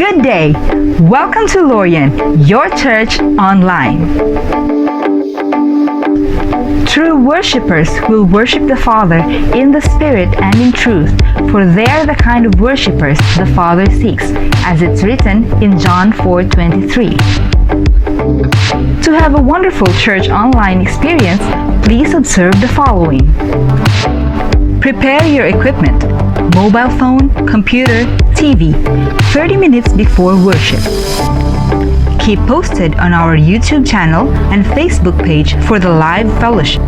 Good day! Welcome to Lorien, your church online. True worshippers will worship the Father in the Spirit and in truth, for they are the kind of worshippers the Father seeks, as it's written in John 4:23. To have a wonderful church online experience, please observe the following. Prepare your equipment, mobile phone, computer, TV, 30 minutes before worship. Keep posted on our YouTube channel and Facebook page for the live fellowship.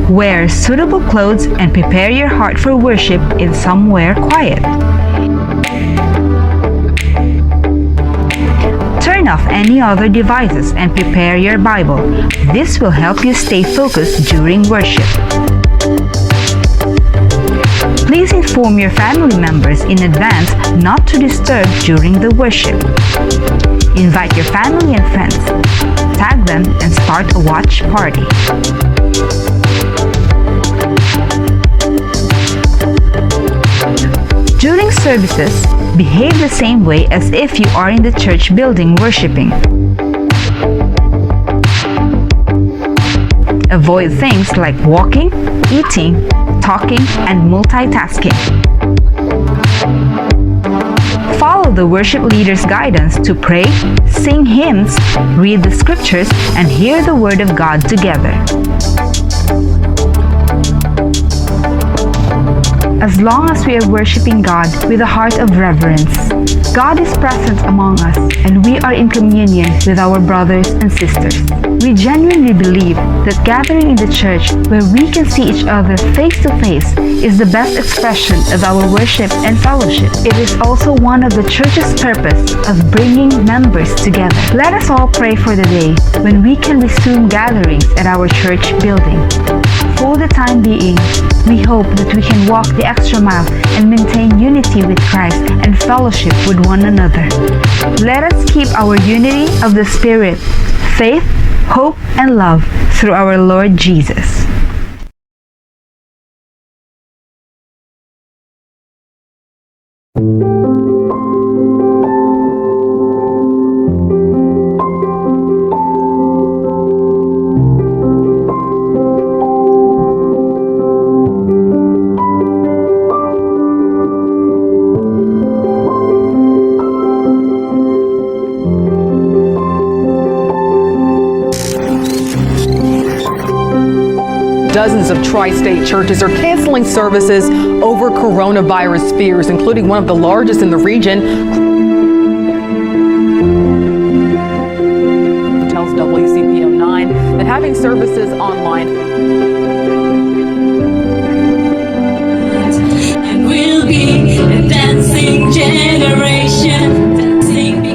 Wear suitable clothes and prepare your heart for worship in somewhere quiet. Turn off any other devices and prepare your Bible. This will help you stay focused during worship. Please inform your family members in advance not to disturb during the worship. Invite your family and friends, tag them, and start a watch party. During services, behave the same way as if you are in the church building worshiping. Avoid things like walking, eating, talking, and multitasking. Follow the worship leader's guidance to pray, sing hymns, read the scriptures, and hear the word of God together. As long as we are worshiping God with a heart of reverence, God is present among us and we are in communion with our brothers and sisters. We genuinely believe that gathering in the church where we can see each other face to face is the best expression of our worship and fellowship. It is also one of the church's purpose of bringing members together. Let us all pray for the day when we can resume gatherings at our church building. For the time being, we hope that we can walk the extra mile and maintain unity with Christ and fellowship with one another. Let us keep our unity of the Spirit, faith, hope, and love through our Lord Jesus. Dozens of tri-state churches are canceling services over coronavirus fears, including one of the largest in the region. Tells WCPO 9 that having services online. And we'll be a dancing generation. Dancing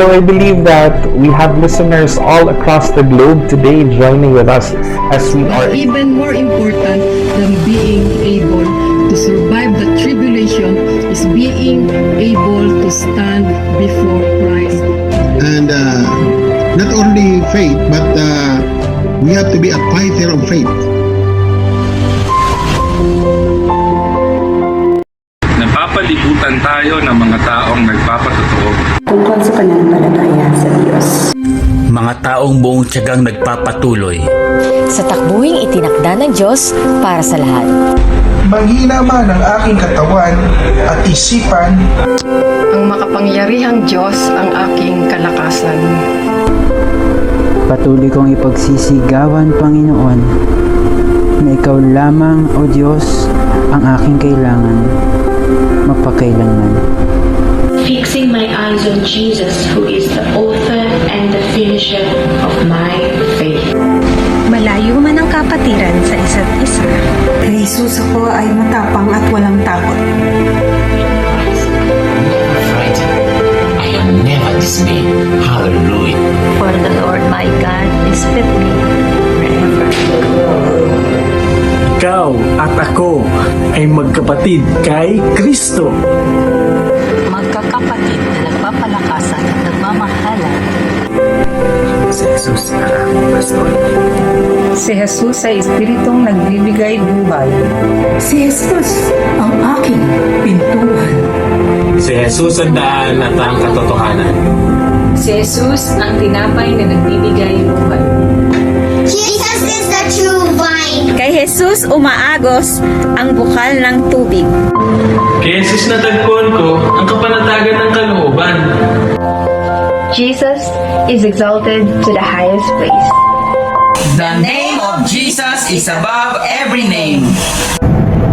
So I believe that we have listeners all across the globe today joining with us as we are. Even more important than being able to survive the tribulation is being able to stand before Christ. And not only faith, but we have to be a fighter of faith. Napapalibutan tayo ng mga taong nagpapatotoo tungkol sa pananampalataya sa Diyos. Mga taong buong tiyagang nagpapatuloy sa takbuhing itinakda ng Diyos para sa lahat. Manghina man ang aking katawan at isipan, Ang makapangyarihang Diyos ang aking kalakasan. Patuloy kong ipagsisigawan, Panginoon, na Ikaw lamang, O Diyos, ang aking kailangan mapakailanman. Fixing my eyes on Jesus, who is the author and the finisher of my faith. Malayo man ang kapatiran sa isa't isa, kay Jesus ako ay matapang at walang takot. Never frightened, I am never dismayed. Hallelujah. For the Lord my God is with me wherever I go. Ikaw ikaw at ako ay magkapatid kay Kristo. Magkakapatid na nagpapalakasan at nagmamahalan. Si Jesus ang aking pastor. Si Jesus ay Espiritong nagbibigay buhay. Si Jesus ang aking pintuan. Si Jesus ang daan at ang katotohanan. Si Jesus ang tinapay na nagbibigay buhay. Jesus is the true vine. Kay Jesus umaagos ang bukal ng tubig. Kay Jesus natagpuan ko ang kapanatagan ng kalooban. Jesus is exalted to the highest place. The name of Jesus is above every name.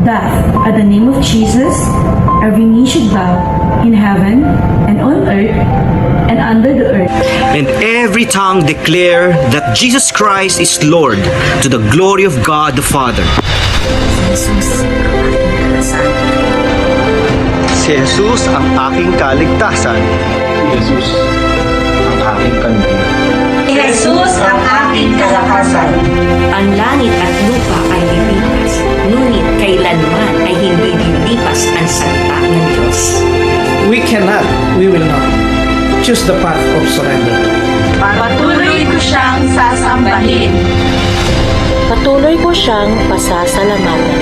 That at the name of Jesus, every knee should bow in heaven and on earth and under the earth. And every tongue declare that Jesus Christ is Lord, to the glory of God the Father. Si Jesus ang aking kaligtasan. Jesus ang aking kanlungan. Jesus ang aking kalakasan. Ang langit at lupa ay lilipas, ngunit kailanman ay hindi lilipas ang salita ng Diyos. We will not choose the path of surrender. Patuloy ko siyang sasambahin. Patuloy ko siyang pasasalamatan.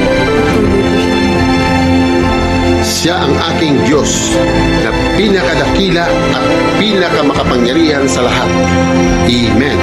Siya ang aking Diyos na pinakadakila at pinakamakapangyarihan sa lahat. Amen.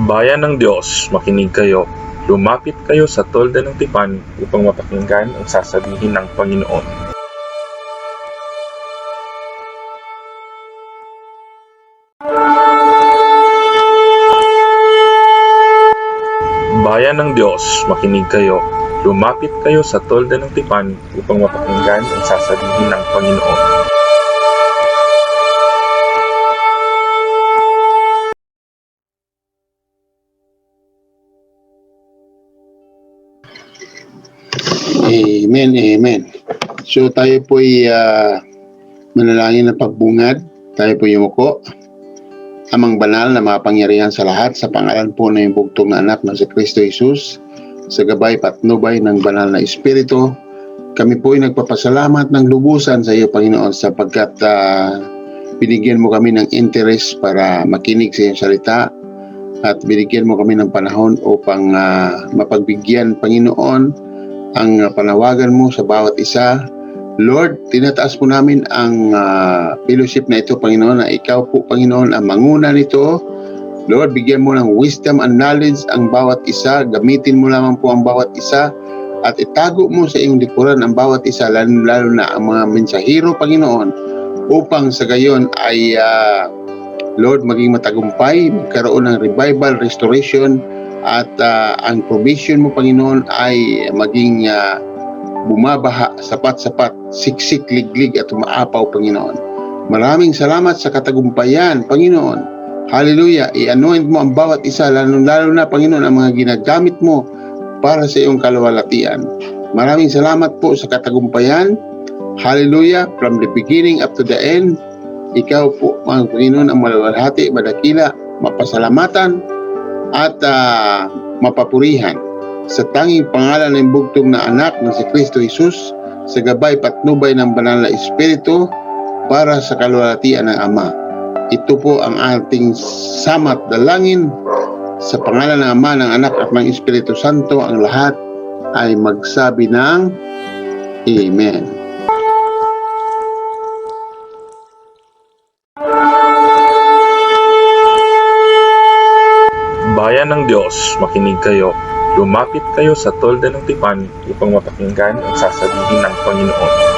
Bayan ng Diyos, makinig kayo. Lumapit kayo sa tolda ng tipan upang mapakinggan ang sasabihin ng Panginoon. Bayan ng Diyos, makinig kayo. Lumapit kayo sa tolda ng tipan upang mapakinggan ang sasabihin ng Panginoon. Amen, amen. So tayo po'y manalangin ng pagbungad. Tayo po'y yumuko. Amang banal na makapangyarihan sa lahat, sa pangalan po ng bugtong na anak na si Kristo Jesus, sa gabay patnubay ng banal na Espiritu, kami po'y nagpapasalamat ng lubusan sa iyo, Panginoon, sapagkat binigyan mo kami ng interest para makinig sa iyong salita at binigyan mo kami ng panahon upang mapagbigyan, Panginoon, ang panawagan mo sa bawat isa. Lord, tinataas po namin ang fellowship na ito, Panginoon, na ikaw po, Panginoon, ang manguna nito. Lord, bigyan mo ng wisdom and knowledge ang bawat isa. Gamitin mo lamang po ang bawat isa at itago mo sa iyong likuran ang bawat isa, lalo na ang mga mensahero, Panginoon, upang sa gayon ay Lord, maging matagumpay, magkaroon ng revival, restoration, at ang provision mo, Panginoon, ay maging bumabaha, sapat-sapat, siksik, liglig at umaapaw, Panginoon. Maraming salamat sa katagumpayan, Panginoon. Hallelujah. I-anoint mo ang bawat isa, lalo na, Panginoon, ang mga ginagamit mo para sa iyong kaluwalhatian. Maraming salamat po sa katagumpayan. Hallelujah. From the beginning up to the end, ikaw po, mga Panginoon, ang maluwalhati, madakila, mapasalamatan, at mapapurihan sa tanging pangalan ng bugtong na anak ng si Kristo Jesus, sa gabay patnubay ng banal na Espiritu para sa kaluwalhatian ng Ama. Ito po ang ating samat dalangin sa pangalan ng Ama, ng Anak at ng Espiritu Santo. Ang lahat ay magsabi ng Amen. Bayan ng Diyos, makinig kayo. Lumapit kayo sa tolda ng tipan upang mapakinggan ang sasabihin ng Panginoon.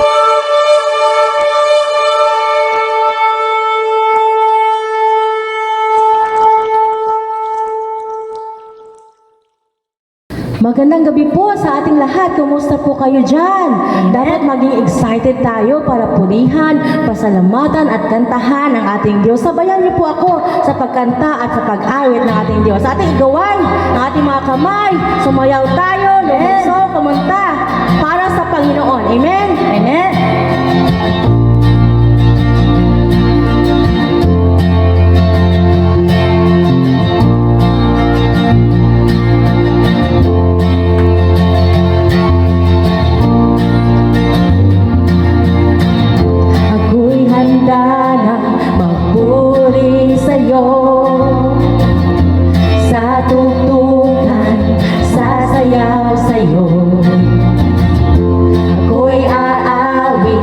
Magandang gabi po sa ating lahat. Kumusta po kayo dyan? Dapat maging excited tayo para purihan, pasalamatan at kantahan ang ating Diyos. Sabayan niyo po ako sa pagkanta at sa pag-awit ng ating Diyos. Sa ating igawan ng ating mga kamay, sumayaw tayo, lumukso, kumanta para sa Panginoon. Amen? Amen? Sa tugtugan, sasayaw sa'yo. Ako'y aawit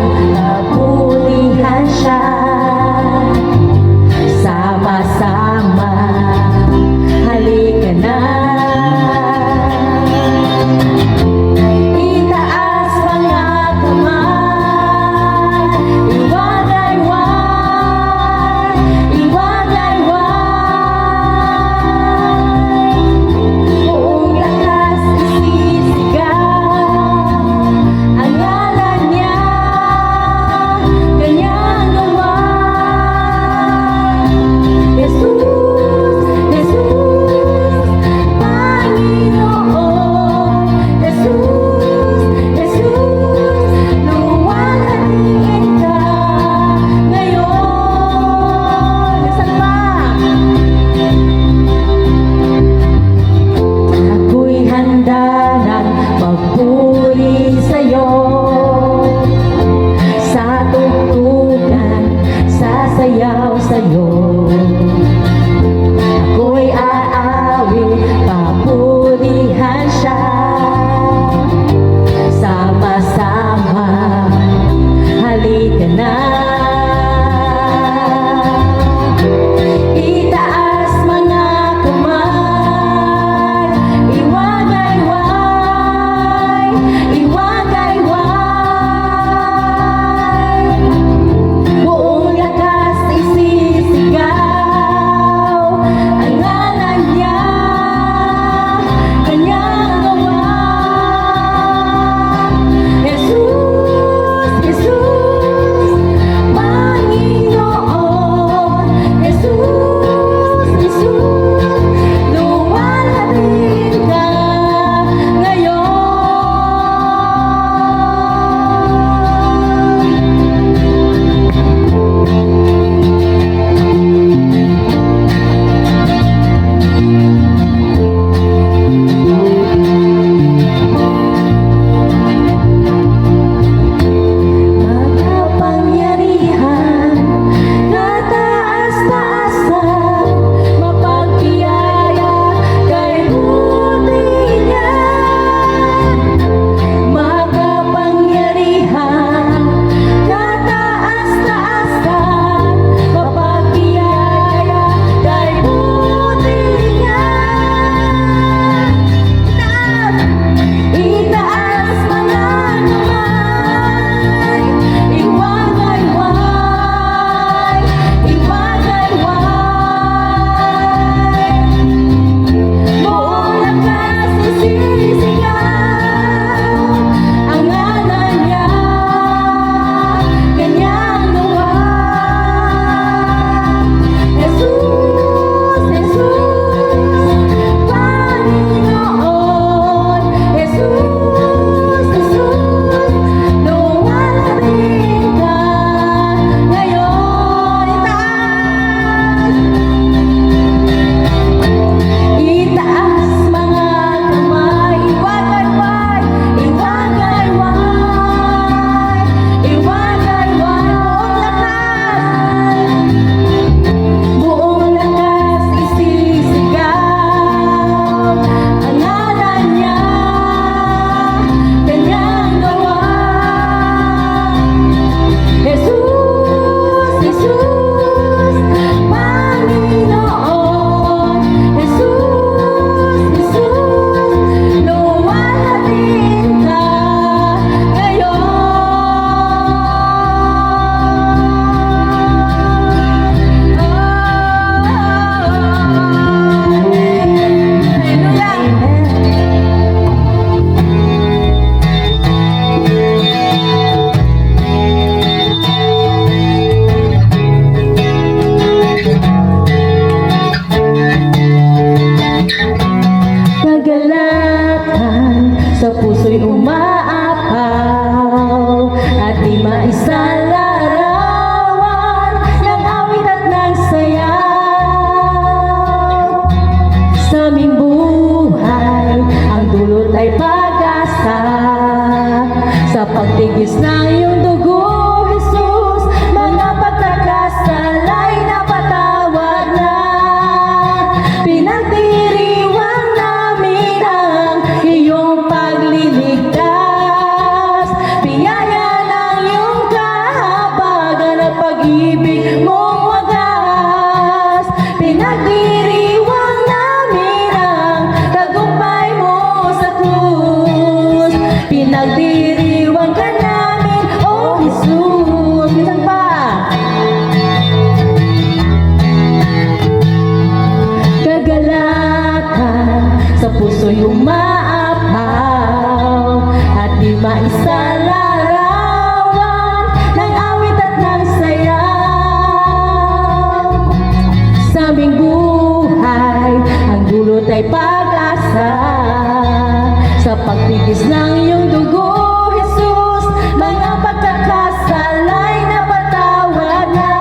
Buwis ng iyong dugo, Jesus, mga pagkakasalay na patawad na.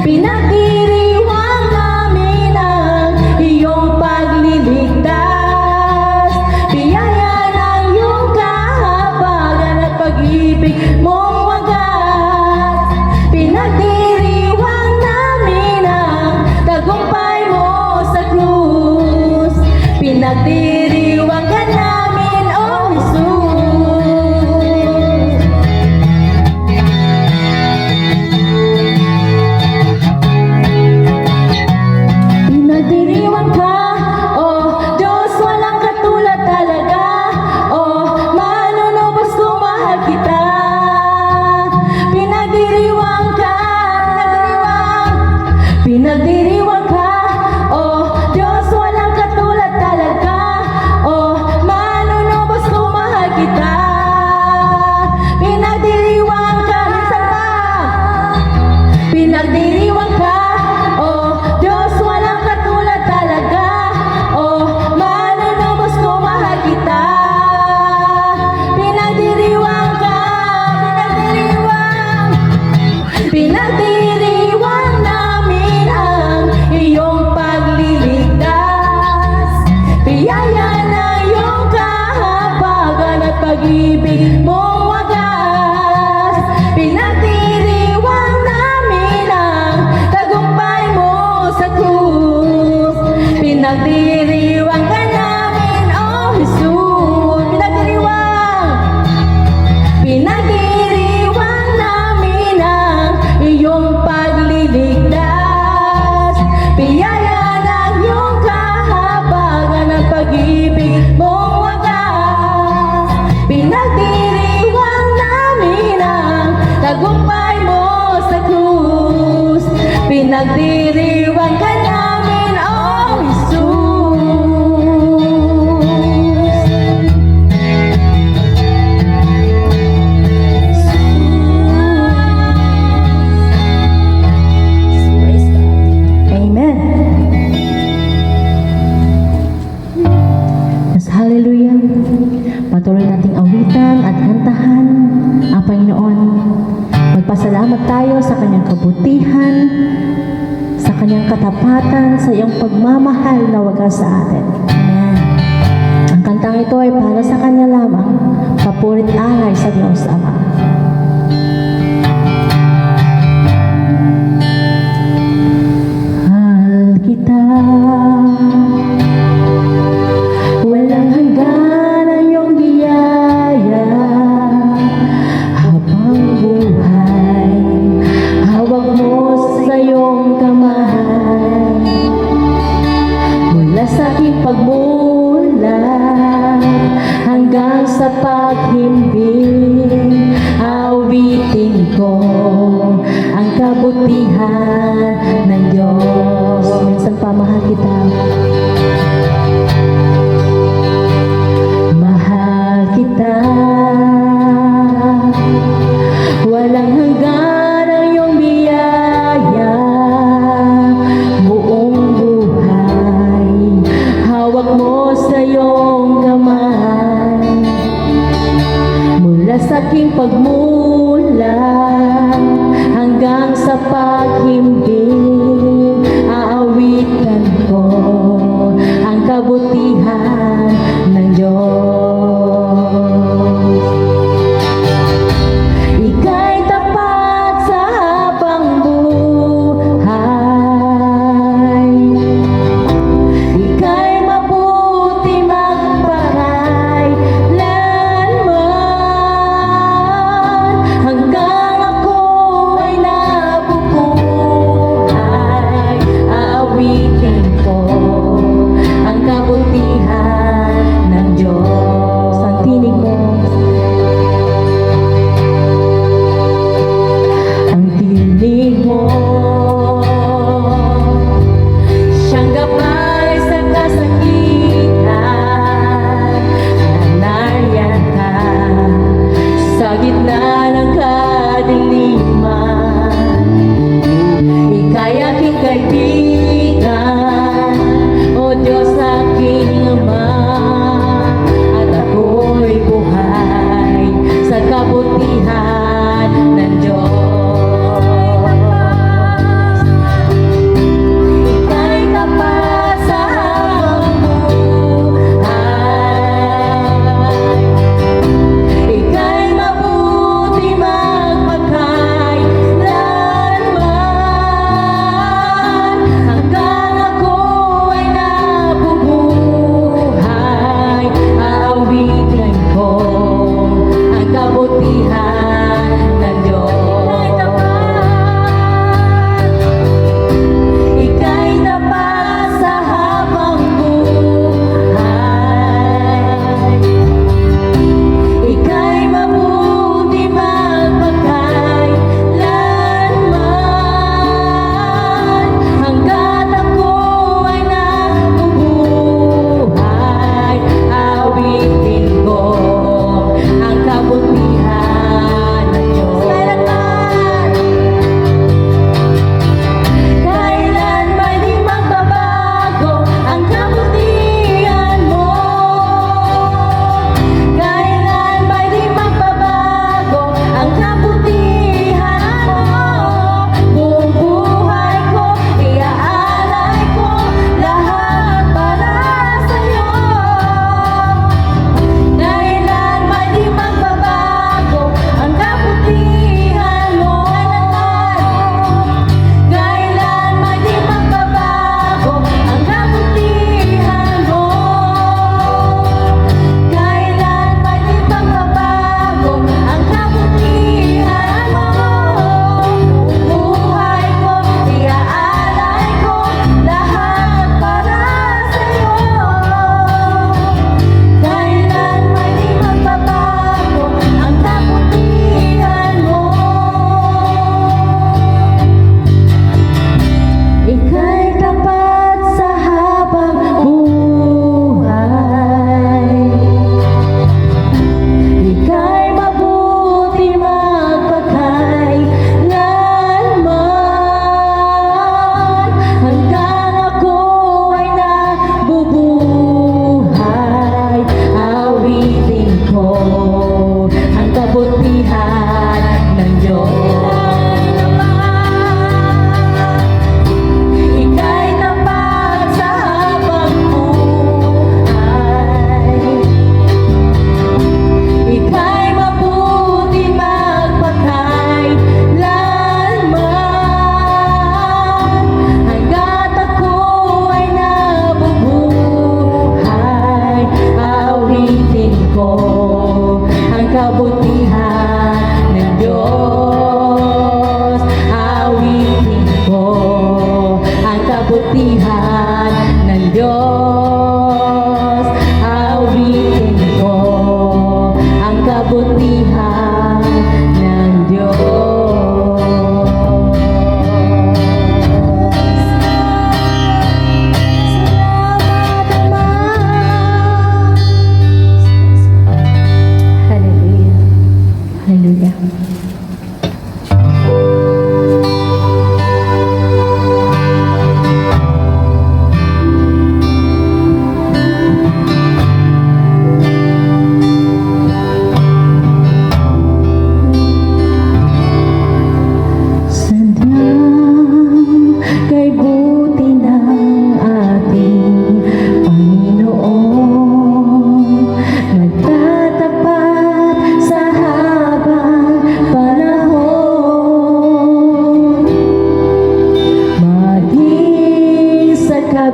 Pinagdiriwang namin ang iyong pagliligtas. Biyaya ng iyong kahabagan at pag-ibig mong wagas. Pinagdiriwang namin ang tagumpay mo sa krus. Pinagdiriwang ka namin, oh Jesus. Pinagdiriwang ka, oh Diyos, walang katulad talaga. Oh, manunubos kung mahal kita. Pinagdiriwang ka, pinagdiriwang ka, oh Diyos, walang katulad talaga. Oh, manunubos kung mahal kita. Pinagdiriwang ka, minsan pa. Pinagdiriwang ka, oh Diyos, walang katulad talaga. Oh, manunubos kung mahal kita. Pinagdiriwang ka, pinagdiriwang. Pinagdiriwang namin ang iyong pagliligtas. Biyaya ng iyong kahabagan at pag-ibig mong wagas. Pinagdiriwang namin ang tagumpay mo sa krus. Pinagdiriwang ka namin, oh Jesus. Pinagdiriwang. Pinagdiriwang namin ang iyong pagliligtas. Biyaya ng iyong kahabagan at pag-ibig mong wagas. Pinagdiriwang namin ang tagumpay mo sa krus. Pinagdiriwang ka namin, oh Jesus. Amen. Yes, hallelujah. Patuloy nating awitan at kantahan ang Panginoon. Magpasalamat tayo sa kanyang kabutihan, sa kanyang katapatan, sa iyong pagmamahal na wagas sa atin. Amen. Ang kantang ito ay para sa kanya lamang. Papurit alay sa Diyos Ama. Mahal kita, walang hanggan ang iyong biyaya. Habang buhay, hawak mo sa iyong kamay. Mula sa aking pagmulat hanggang sa paghimbing,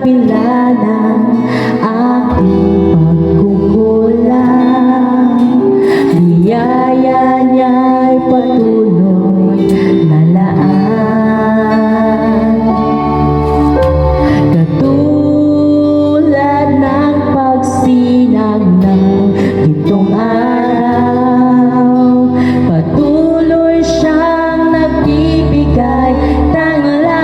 kabila ng aking pagkukulang. Biyaya niya'y patuloy na laan. Katulad ng pagsinag ng gintong araw, patuloy siyang nagbibigay tanglaw.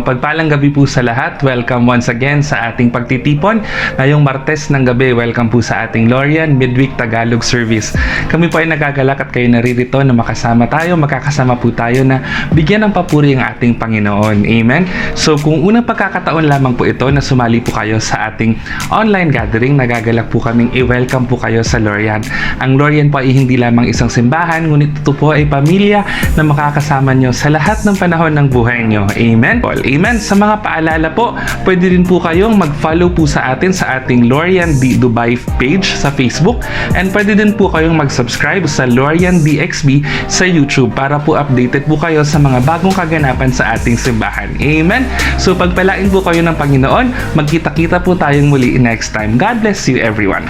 Mapagpalang gabi po sa lahat. Welcome once again sa ating pagtitipon. Ngayong Martes ng gabi, welcome po sa ating Lorian Midweek Tagalog Service. Kami po ay nagagalak at kayo naririto na makakasama po tayo na bigyan ng papuri ang ating Panginoon. Amen? So kung unang pagkakataon lamang po ito na sumali po kayo sa ating online gathering, nagagalak po kaming i-welcome po kayo sa Lorian. Ang Lorian po ay hindi lamang isang simbahan, ngunit ito po ay pamilya na makakasama nyo sa lahat ng panahon ng buhay nyo. Amen? Amen. Sa mga paalala po, pwede rin po kayong mag-follow po sa atin sa ating Lorian D. Dubai page sa Facebook, and pwede din po kayong mag-subscribe sa Lorian DXB sa YouTube para po updated po kayo sa mga bagong kaganapan sa ating simbahan. Amen? So pagpalain po kayo ng Panginoon, magkita-kita po tayong muli next time. God bless you everyone.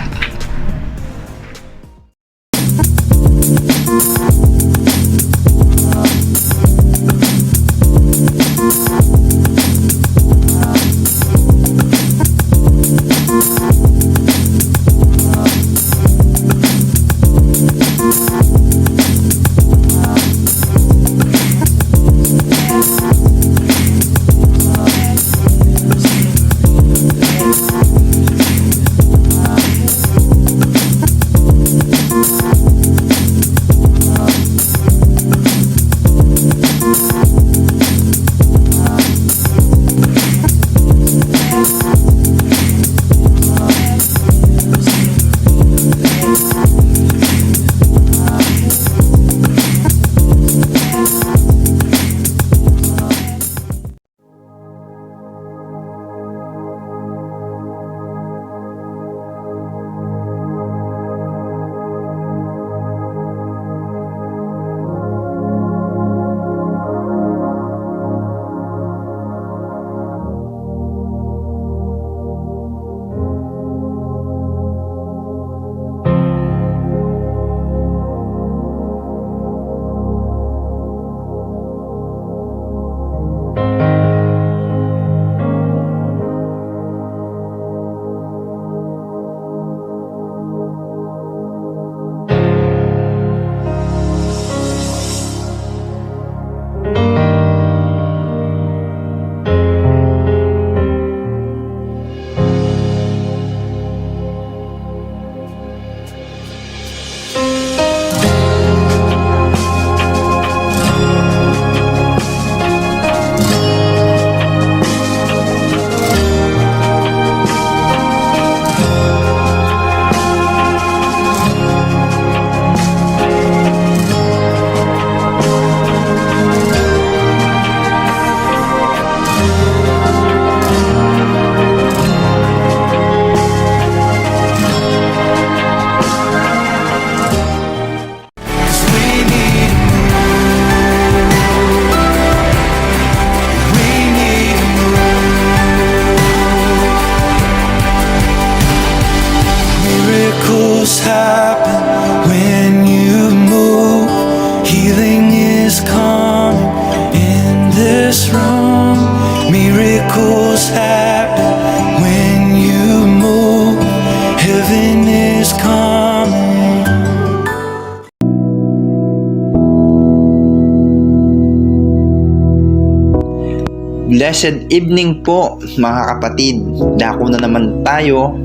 Blessed evening po mga kapatid. Dako na naman tayo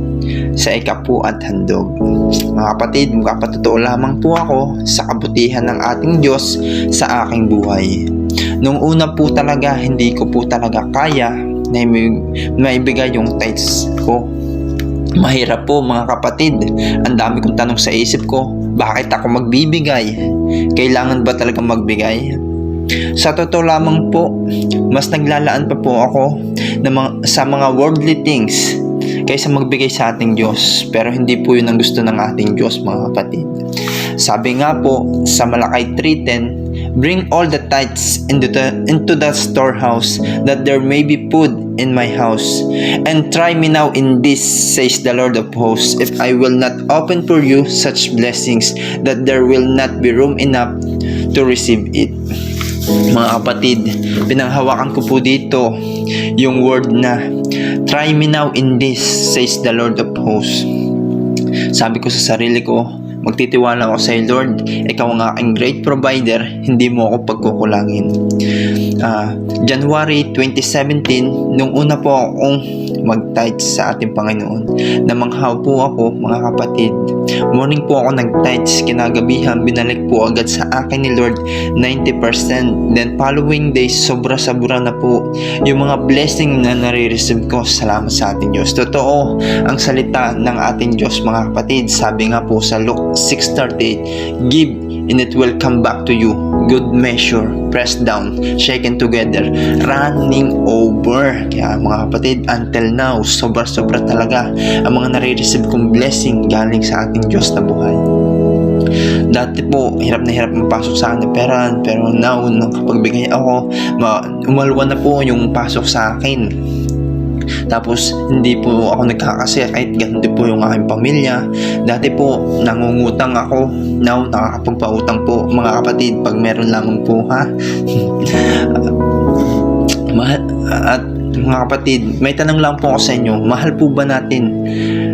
sa ikapu at handog. Mga kapatid, magpapatotoo lamang po ako sa kabutihan ng ating Diyos sa aking buhay. Nung una po talaga, hindi ko po talaga kaya na maibigay yung tithes ko. Mahirap po mga kapatid. Ang dami kong tanong sa isip ko, bakit ako magbibigay? Kailangan ba talaga magbigay? Sa totoo lamang po, mas naglalaan pa po ako sa mga worldly things kaysa magbigay sa ating Diyos. Pero hindi po yun ang gusto ng ating Diyos mga kapatid. Sabi nga po sa Malakay 3:10, bring all the tithes into the storehouse, that there may be food in my house. And try me now in this, says the Lord of hosts, if I will not open for you such blessings, that there will not be room enough to receive it. Mga kapatid, pinanghawakan ko po dito yung word na try me now in this, says the Lord of hosts. Sabi ko sa sarili ko, magtitiwala ako sa iyo, Lord. Ikaw ang aking great provider, hindi mo ako pagkukulangin. January 2017, nung una po akong mag-tithe sa ating Panginoon, namanghaw po ako, mga kapatid. Morning po ako nag-tithe, kinagabihan binalik po agad sa akin ni Lord 90%. Then following days, sobra-sobra na po yung mga blessing na nare-receive ko. Salamat sa ating Diyos. Totoo ang salita ng ating Diyos, mga kapatid. Sabi nga po sa Luke 6:38, give and it will come back to you, good measure, pressed down, shaken together, running over. Kaya mga kapatid, until now, sobra-sobra talaga ang mga nare-receive kong blessing galing sa ating Diyos na buhay. Dati po, hirap na hirap mapasok sa akin ng pera, pero now, nung kapagbigay ako, umalwa na po yung pasok sa akin. Tapos hindi po ako nagkakasya, kahit ganun din po yung aking pamilya. Dati po nangungutang ako, now nakakapagpautang po, mga kapatid, pag meron lamang po, ha. At mga kapatid, may tanong lang po ako sa inyo, mahal po ba natin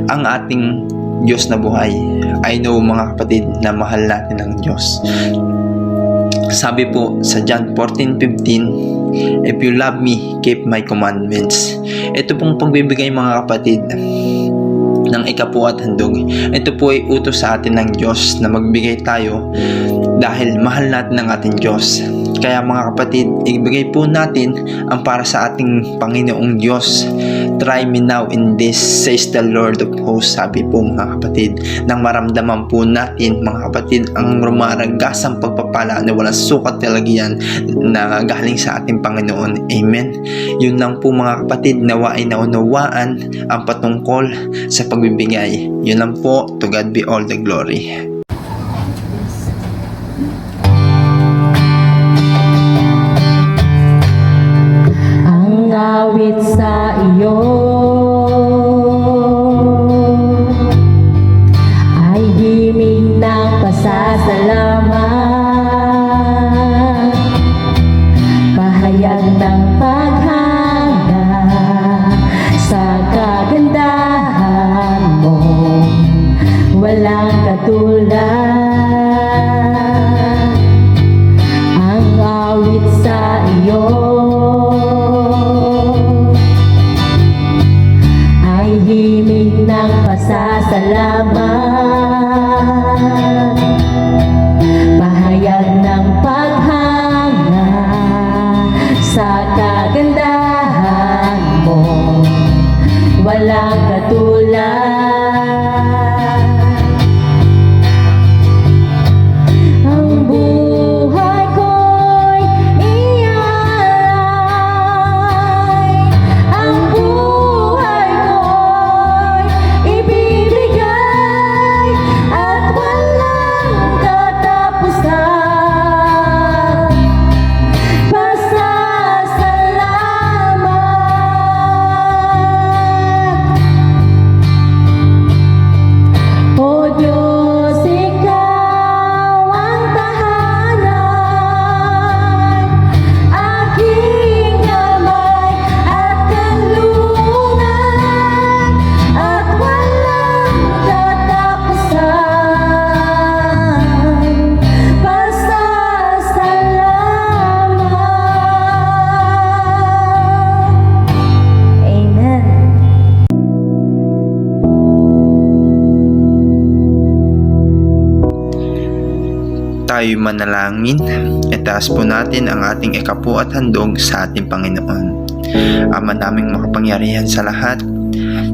ang ating Diyos na buhay? I know, mga kapatid, na mahal natin ang Diyos. Sabi po sa John 14:15, if you love me, keep my commandments. Ito pong pagbibigay, mga kapatid, ng ikapu at handog. Ito po ay utos sa atin ng Diyos na magbigay tayo dahil mahal natin ang ating Diyos. Kaya mga kapatid, ibigay po natin ang para sa ating Panginoong Diyos. Try me now in this, says the Lord of hosts. Sabi po, mga kapatid, nang maramdaman po natin, mga kapatid, ang rumaragasang pagpapala na walang sukat talagyan na galing sa ating Panginoon. Amen. Yun lang po, mga kapatid, nawa ay naunawaan ang patungkol sa pagbibigay. Yun lang po. To God be all the glory. Awit sa iyo ay himig ng pasasalamat, pahayag ng paghanga sa kagandahan mo, walang katulad. Ang awit sa iyo himig ng pasasalamat, pahayag ng paghanga sa kagandahan mo, walang katulad. Ang buhay ko'y iyalay, ang buhay ibibigay at walang katapusan. Pasasalamat. O Diyos, ikaw ang tahanan, aking kamay at kanlungan, at walang katapusan. Pasasalamat. Amen. Tayo manalangin. Itaas po natin ang ating ikapu at handog sa ating Panginoon. Ama naming makapangyarihan sa lahat,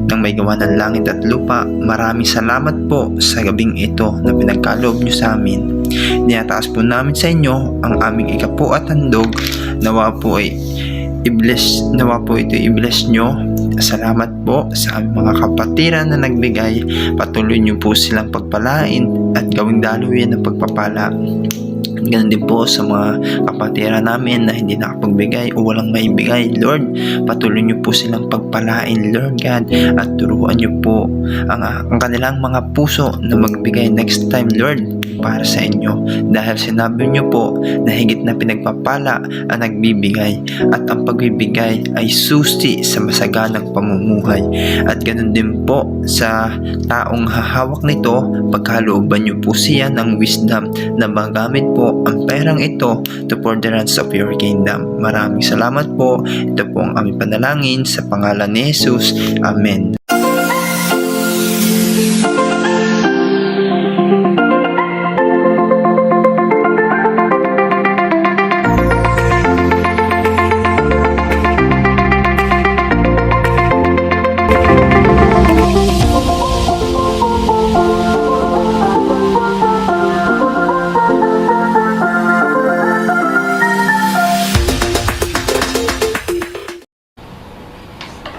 ng may gawa ng langit at lupa, maraming salamat po sa gabing ito na pinagkaloob nyo sa amin. Niyataas po namin sa inyo ang aming ikapu at handog. Nawa po ito i-bless nyo. Salamat po sa aming mga kapatiran na nagbigay. Patuloy nyo po silang pagpalain at gawing daluyan ng pagpapala. Ganun din po sa mga kapatiran namin na hindi nakapagbigay o walang maibigay. Lord, patuloy niyo po silang pagpalain, Lord God, at turuan niyo po ang kanilang mga puso na magbigay next time, Lord, para sa inyo. Dahil sinabi niyo po na higit na pinagpapala ang nagbibigay, at ang pagbibigay ay susi sa masaganang pamumuhay. At ganun din po sa taong hahawak nito, pagkalooban niyo po siya ng wisdom na magamit po ang perang ito to furtherance of your kingdom. Maraming salamat po. Ito po ang aming panalangin sa pangalan ni Jesus. Amen.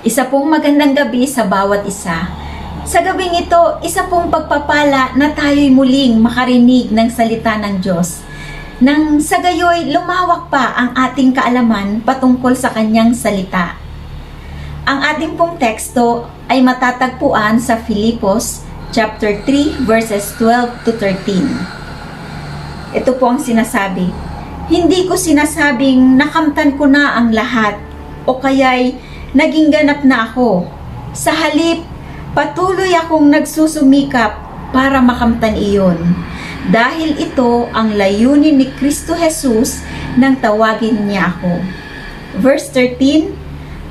Isa pong magandang gabi sa bawat isa. Sa gabing ito, isa pong pagpapala na tayo'y muling makarinig ng salita ng Diyos. Nang sa gayoy lumawak pa ang ating kaalaman patungkol sa kanyang salita. Ang ating pong teksto ay matatagpuan sa Filipos chapter 3 verses 12 to 13. Ito po ang sinasabi, "Hindi ko sinasabing nakamtan ko na ang lahat o kaya'y naging ganap na ako. Sa halip, patuloy akong nagsusumikap para makamtan iyon. Dahil ito ang layunin ni Kristo Jesus nang tawagin niya ako." Verse 13,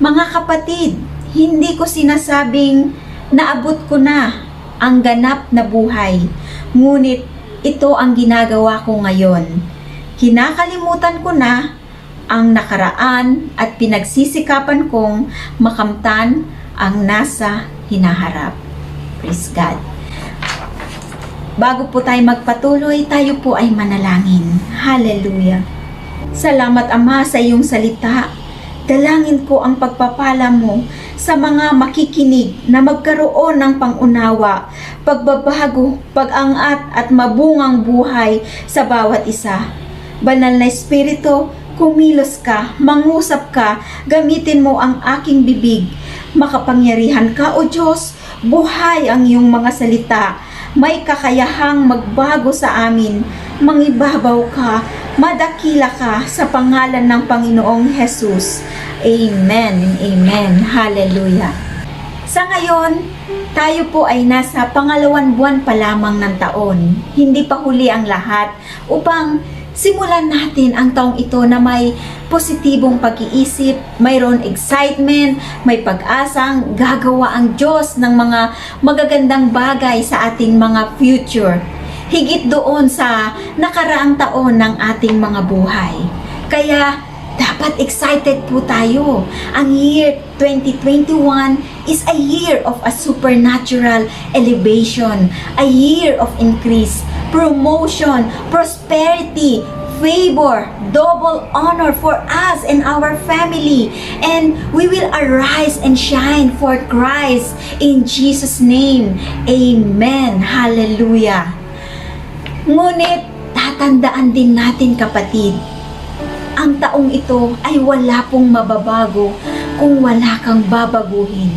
"Mga kapatid, hindi ko sinasabing naabot ko na ang ganap na buhay, ngunit ito ang ginagawa ko ngayon. Kinakalimutan ko na ang nakaraan at pinagsisikapan kong makamtan ang nasa hinaharap." Praise God. Bago po tayo magpatuloy, tayo po ay manalangin. Hallelujah. Salamat Ama sa iyong salita. Dalangin ko ang pagpapala mo sa mga makikinig na magkaroon ng pangunawa, pagbabago, pag-angat at mabungang buhay sa bawat isa. Banal na Espiritu, kumilos ka, mangusap ka, gamitin mo ang aking bibig. Makapangyarihan ka, O Diyos, buhay ang iyong mga salita. May kakayahang magbago sa amin. Mangibabaw ka, madakila ka sa pangalan ng Panginoong Jesus. Amen and amen. Hallelujah. Sa ngayon, tayo po ay nasa pangalawang buwan pa lamang ng taon. Hindi pa huli ang lahat upang simulan natin ang taong ito na may positibong pag-iisip, mayroon excitement, may pag-asang gagawa ang Diyos ng mga magagandang bagay sa ating mga future. Higit doon sa nakaraang taon ng ating mga buhay. Kaya dapat excited po tayo. Ang year 2021 is a year of a supernatural elevation, a year of increase, promotion, prosperity, favor, double honor for us and our family. And we will arise and shine for Christ in Jesus' name. Amen. Hallelujah. Ngunit, tatandaan din natin kapatid, ang taong ito ay wala pong mababago kung wala kang babaguhin.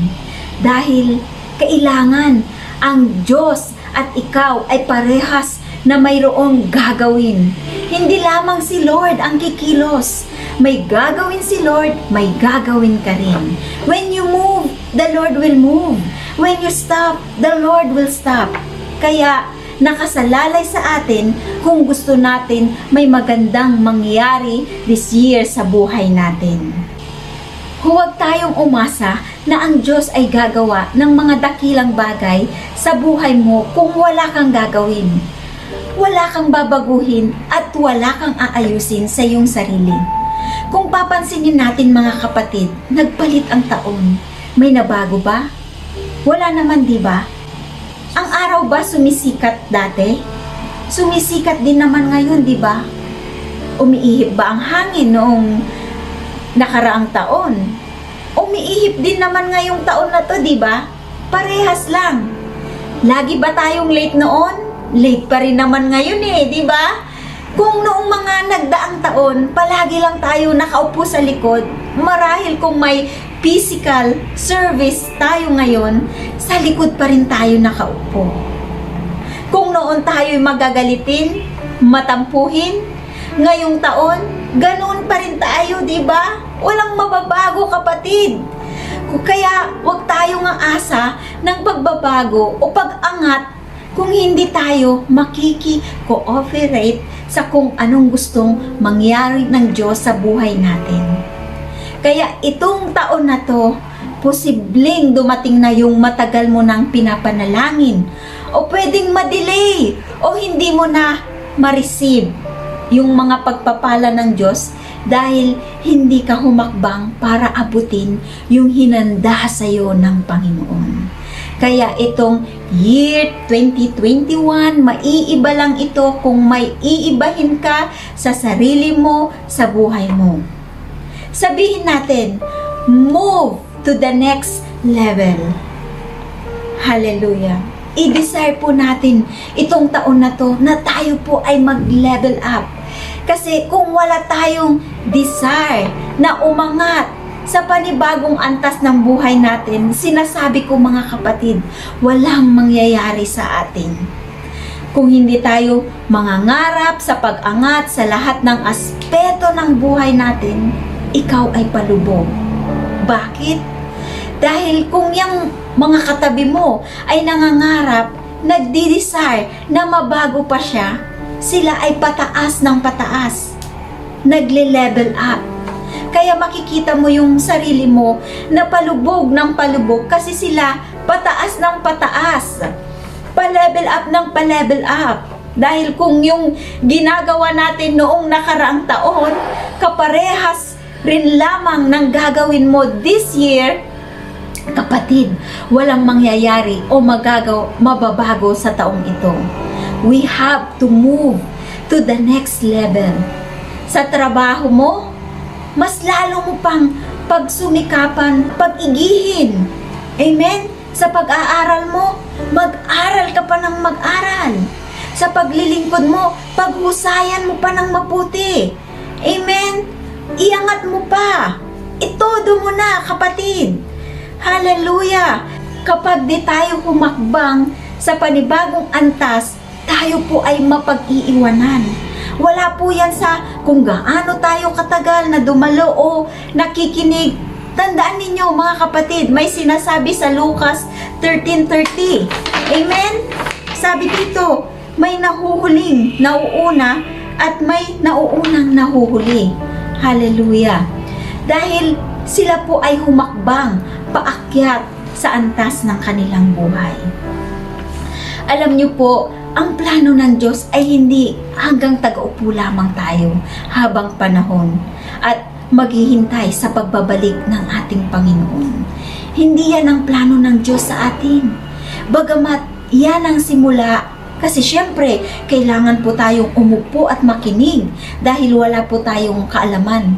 Dahil kailangan ang Diyos at ikaw ay parehas na mayroong gagawin. Hindi lamang si Lord ang kikilos. May gagawin si Lord, may gagawin ka rin. When you move, the Lord will move. When you stop, the Lord will stop. Kaya nakasalalay sa atin kung gusto natin may magandang mangyari this year sa buhay natin. Huwag tayong umasa na ang Diyos ay gagawa ng mga dakilang bagay sa buhay mo kung wala kang gagawin. Wala kang babaguhin at wala kang aayusin sa iyong sarili. Kung papansinin natin mga kapatid, nagpalit ang taon. May nabago ba? Wala naman, di ba? Ang araw ba sumisikat dati? Sumisikat din naman ngayon, di ba? Umiihip ba ang hangin noong nakaraang taon? Umiihip din naman ngayong taon na to, di ba? Parehas lang. Lagi ba tayong late noon? Late pa rin naman ngayon di ba? Kung noong mga nagdaang taon, palagi lang tayo nakaupo sa likod, marahil kung may physical service tayo ngayon, sa likod pa rin tayo nakaupo. Kung noon tayo'y magagalitin, matampuhin, ngayong taon, ganoon pa rin tayo, di ba? Walang mababago, kapatid. Kaya huwag tayong aasa ng pagbabago o pag-angat kung hindi tayo makiki-cooperate sa kung anong gustong mangyari ng Diyos sa buhay natin. Kaya itong taon na to, posibleng dumating na yung matagal mo nang pinapanalangin o pwedeng ma-delay o hindi mo na ma-receive yung mga pagpapala ng Diyos dahil hindi ka humakbang para abutin yung hinanda sa iyo ng Panginoon. Kaya itong year 2021, maiiba lang ito kung may iibahin ka sa sarili mo, sa buhay mo. Sabihin natin, move to the next level. Hallelujah. I-desire po natin itong taon na to na tayo po ay mag-level up. Kasi kung wala tayong desire na umangat sa panibagong antas ng buhay natin, sinasabi ko mga kapatid, walang mangyayari sa atin. Kung hindi tayo mangangarap sa pag-angat sa lahat ng aspeto ng buhay natin, ikaw ay palubog. Bakit? Dahil kung yung mga katabi mo ay nangangarap, nagdi-desire na mabago pa siya, sila ay pataas ng pataas, nagle-level up. Kaya makikita mo yung sarili mo na palubog ng palubog kasi sila pataas ng pataas, pa-level up ng pa-level up. Dahil kung yung ginagawa natin noong nakaraang taon, kaparehas rin lamang ng gagawin mo this year, kapatid, walang mangyayari o mababago sa taong ito. We have to move to the next level. Sa trabaho mo, mas lalo mo pang pagsumikapan, pag-igihin. Amen? Sa pag-aaral mo, mag-aral ka pa ng mag-aral. Sa paglilingkod mo, paghusayan mo pa ng mabuti. Amen? Iangat mo pa. Itodo mo na, kapatid. Hallelujah! Kapag di tayo humakbang sa panibagong antas, tayo po ay mapag-iiwanan. Wala po yan sa kung gaano tayo katagal na dumalo o nakikinig. Tandaan ninyo mga kapatid, may sinasabi sa Lucas 13:30. Amen? Sabi dito, may nahuhuling nauuna at may nauunang nahuhuli. Hallelujah! Dahil sila po ay humakbang paakyat sa antas ng kanilang buhay. Alam niyo po, ang plano ng Diyos ay hindi hanggang tagaupo lamang tayo habang panahon at maghihintay sa pagbabalik ng ating Panginoon. Hindi yan ang plano ng Diyos sa atin. Bagamat yan ang simula, kasi syempre kailangan po tayong umupo at makinig dahil wala po tayong kaalaman.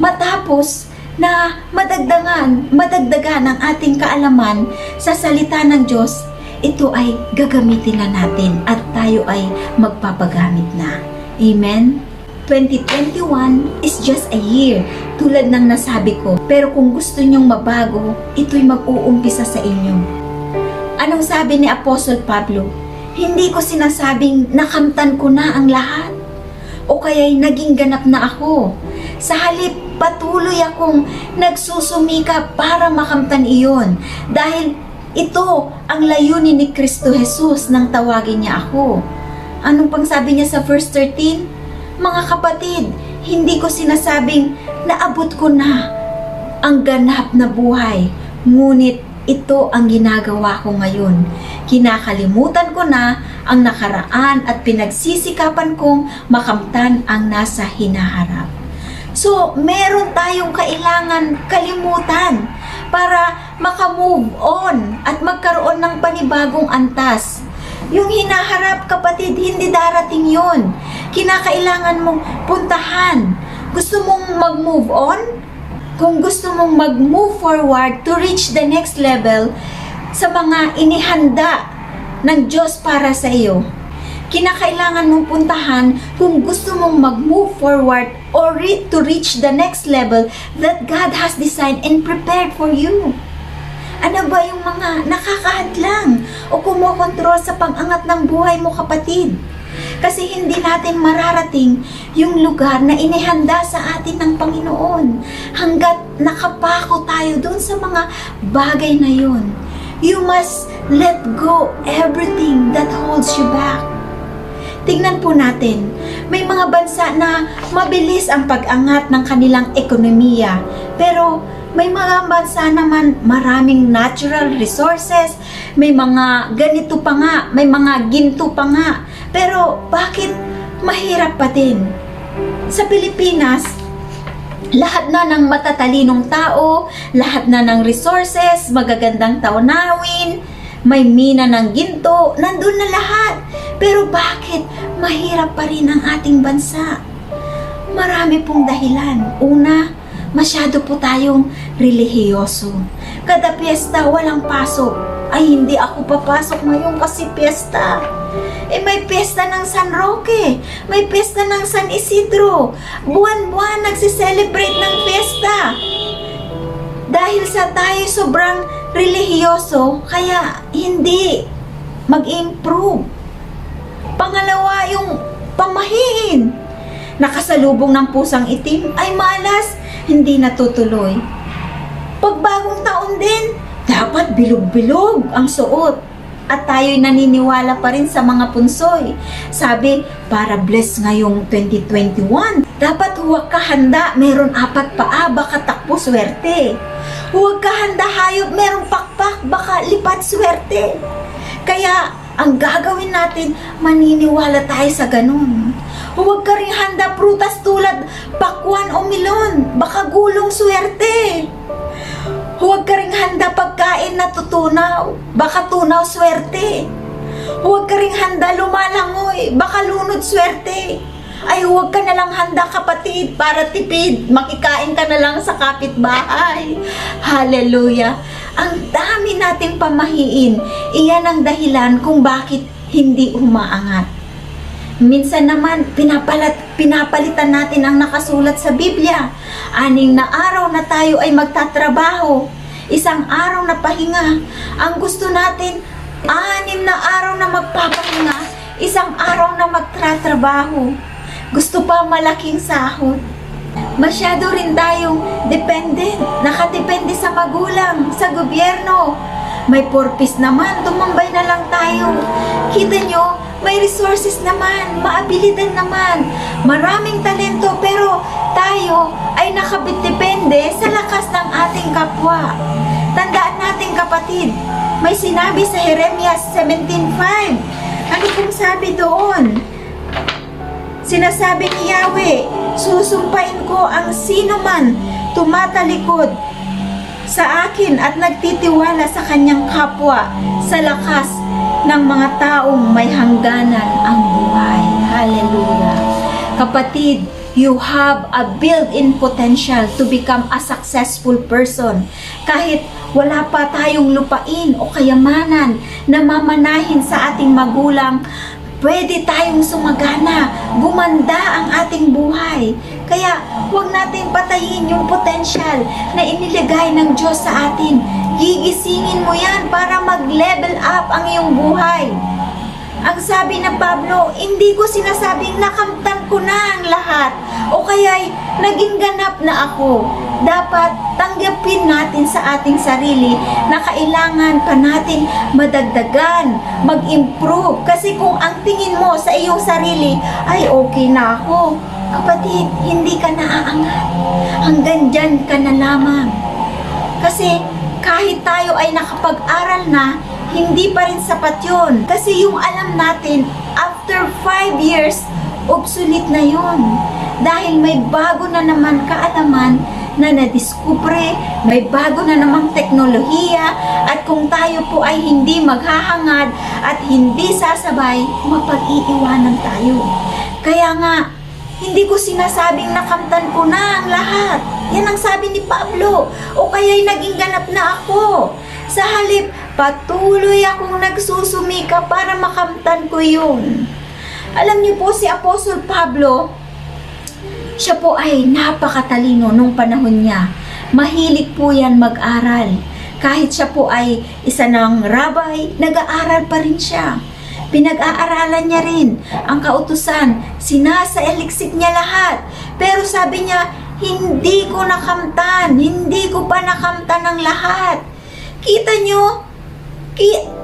Matapos na madagdagan ang ating kaalaman sa salita ng Diyos, ito ay gagamitin na natin at tayo ay magpapagamit na. Amen? 2021 is just a year, tulad ng nasabi ko. Pero kung gusto nyong mabago, ito'y mag-uumpisa sa inyo. Anong sabi ni Apostle Pablo? Hindi ko sinasabing nakamtan ko na ang lahat o kaya'y naging ganap na ako. Sa halip, patuloy akong nagsusumika para makamtan iyon dahil ito ang layunin ni Kristo Jesus nang tawagin niya ako. Anong pang sabi niya sa verse 13? Mga kapatid, hindi ko sinasabing naabot ko na ang ganap na buhay, ngunit ito ang ginagawa ko ngayon. Kinakalimutan ko na ang nakaraan at pinagsisikapan kong makamtan ang nasa hinaharap. So, meron tayong kailangan kalimutan para makamove on at magkaroon ng panibagong antas. Yung hinaharap, kapatid, hindi darating yon. Kinakailangan mong puntahan. Gusto mong mag-move on? Kung gusto mong mag-move forward to reach the next level sa mga inihanda ng Diyos para sa iyo, kinakailangan mong puntahan kung gusto mong mag-move forward or to reach the next level that God has designed and prepared for you. Ano ba yung mga nakakahadlang o kumokontrol sa pang-angat ng buhay mo, kapatid? Kasi hindi natin mararating yung lugar na inihanda sa atin ng Panginoon hanggat nakapako tayo dun sa mga bagay na yun. You must let go everything that holds you back. Tingnan po natin, may mga bansa na mabilis ang pag-angat ng kanilang ekonomiya, pero may mga bansa naman maraming natural resources, may mga ganito pa nga, may mga ginto pa nga, pero bakit mahirap pa din? Sa Pilipinas, lahat na ng matatalinong tao, lahat na ng resources, magagandang taunawin, may mina ng ginto, nandun na lahat. Pero bakit mahirap pa rin ang ating bansa? Marami pong dahilan. Una, masyado po tayong relihiyoso. Kada piyesta walang pasok. Ay, hindi ako papasok ngayon kasi piyesta. May piyesta ng San Roque, may piyesta ng San Isidro. Buwan-buwan nagsiselebrate ng piyesta. Dahil sa tayo sobrang relihiyoso, kaya hindi mag-improve. Pangalawa, yung pamahiin. Nakasalubong ng pusang itim ay malas, hindi natutuloy. Pagbagong taon din, dapat bilog-bilog ang suot. At tayo'y naniniwala pa rin sa mga punsoy. Sabi, para bless ngayong 2021, dapat huwag ka handa, meron 4 paa, baka takbo swerte. Huwag ka handa hayop, merong pakpak, baka lipat swerte. Kaya, ang gagawin natin, maniniwala tayo sa ganun. Huwag ka rin handa prutas tulad pakwan o milon, baka gulong swerte. Huwag ka rin handa pagkain na tutunaw, baka tunaw swerte. Huwag ka rin handa lumalangoy, baka lunod swerte. Ay huwag ka na lang handa kapatid para tipid, makikain ka na lang sa kapitbahay. Hallelujah! Ang dami nating pamahiin, iyan ang dahilan kung bakit hindi umaangat. Minsan naman, pinapalitan natin ang nakasulat sa Biblia. 6 na araw na tayo ay magtatrabaho, 1 araw na pahinga. Ang gusto natin, 6 na araw na magpapahinga, 1 araw na magtatrabaho. Gusto pa malaking sahod. Masyado rin tayong dependent, nakadepende sa magulang, sa gobyerno. May purpose naman, tumambay na lang tayo. Kita nyo, may resources naman, maabilidad naman, maraming talento, pero tayo ay nakadepende sa lakas ng ating kapwa. Tandaan natin kapatid, may sinabi sa Jeremias 17:5. Ano pong sabi doon? Sinasabi ni Yahweh, susumpain ko ang sino man tumatalikod sa akin at nagtitiwala sa kanyang kapwa sa lakas ng mga taong may hangganan ang buhay. Hallelujah. Kapatid, you have a built-in potential to become a successful person. Kahit wala pa tayong lupain o kayamanan na mamanahin sa ating magulang, pwede tayong sumagana, gumanda ang ating buhay. Kaya huwag natin patayin yung potential na inilagay ng Diyos sa atin. Gigisingin mo yan para mag-level up ang iyong buhay. Ang sabi ng Pablo, hindi ko sinasabing nakamtan ko na ang lahat o kaya'y naging ganap na ako. Dapat tanggapin natin sa ating sarili na kailangan pa natin madagdagan, mag-improve. Kasi kung ang tingin mo sa iyong sarili ay okay na ako, kapatid, hindi ka naaangat. Hanggang dyan ka na lamang. Kasi kahit tayo ay nakapag-aral na, hindi pa rin sapat yun. Kasi yung alam natin, after 5 years, obsolete na yun. Dahil may bago na naman kaalaman na nadiskubre, may bago na namang teknolohiya, at kung tayo po ay hindi maghahangad at hindi sasabay, mapag-iiwanan tayo. Kaya nga, hindi ko sinasabing nakamtan ko na ang lahat. Yan ang sabi ni Pablo. O kaya'y naging ganap na ako. Sa halip, patuloy akong nagsusumika para makamtan ko yun. Alam niyo po si Apostol Pablo, siya po ay napakatalino nung panahon niya. Mahilig po yan mag-aral. Kahit siya po ay isa ng rabay, nag-aaral pa rin siya. Pinag-aaralan niya rin ang kautusan. Sinasaliksik niya lahat. Pero sabi niya, hindi ko nakamtan. Hindi ko pa nakamtan ang lahat. Kita niyo?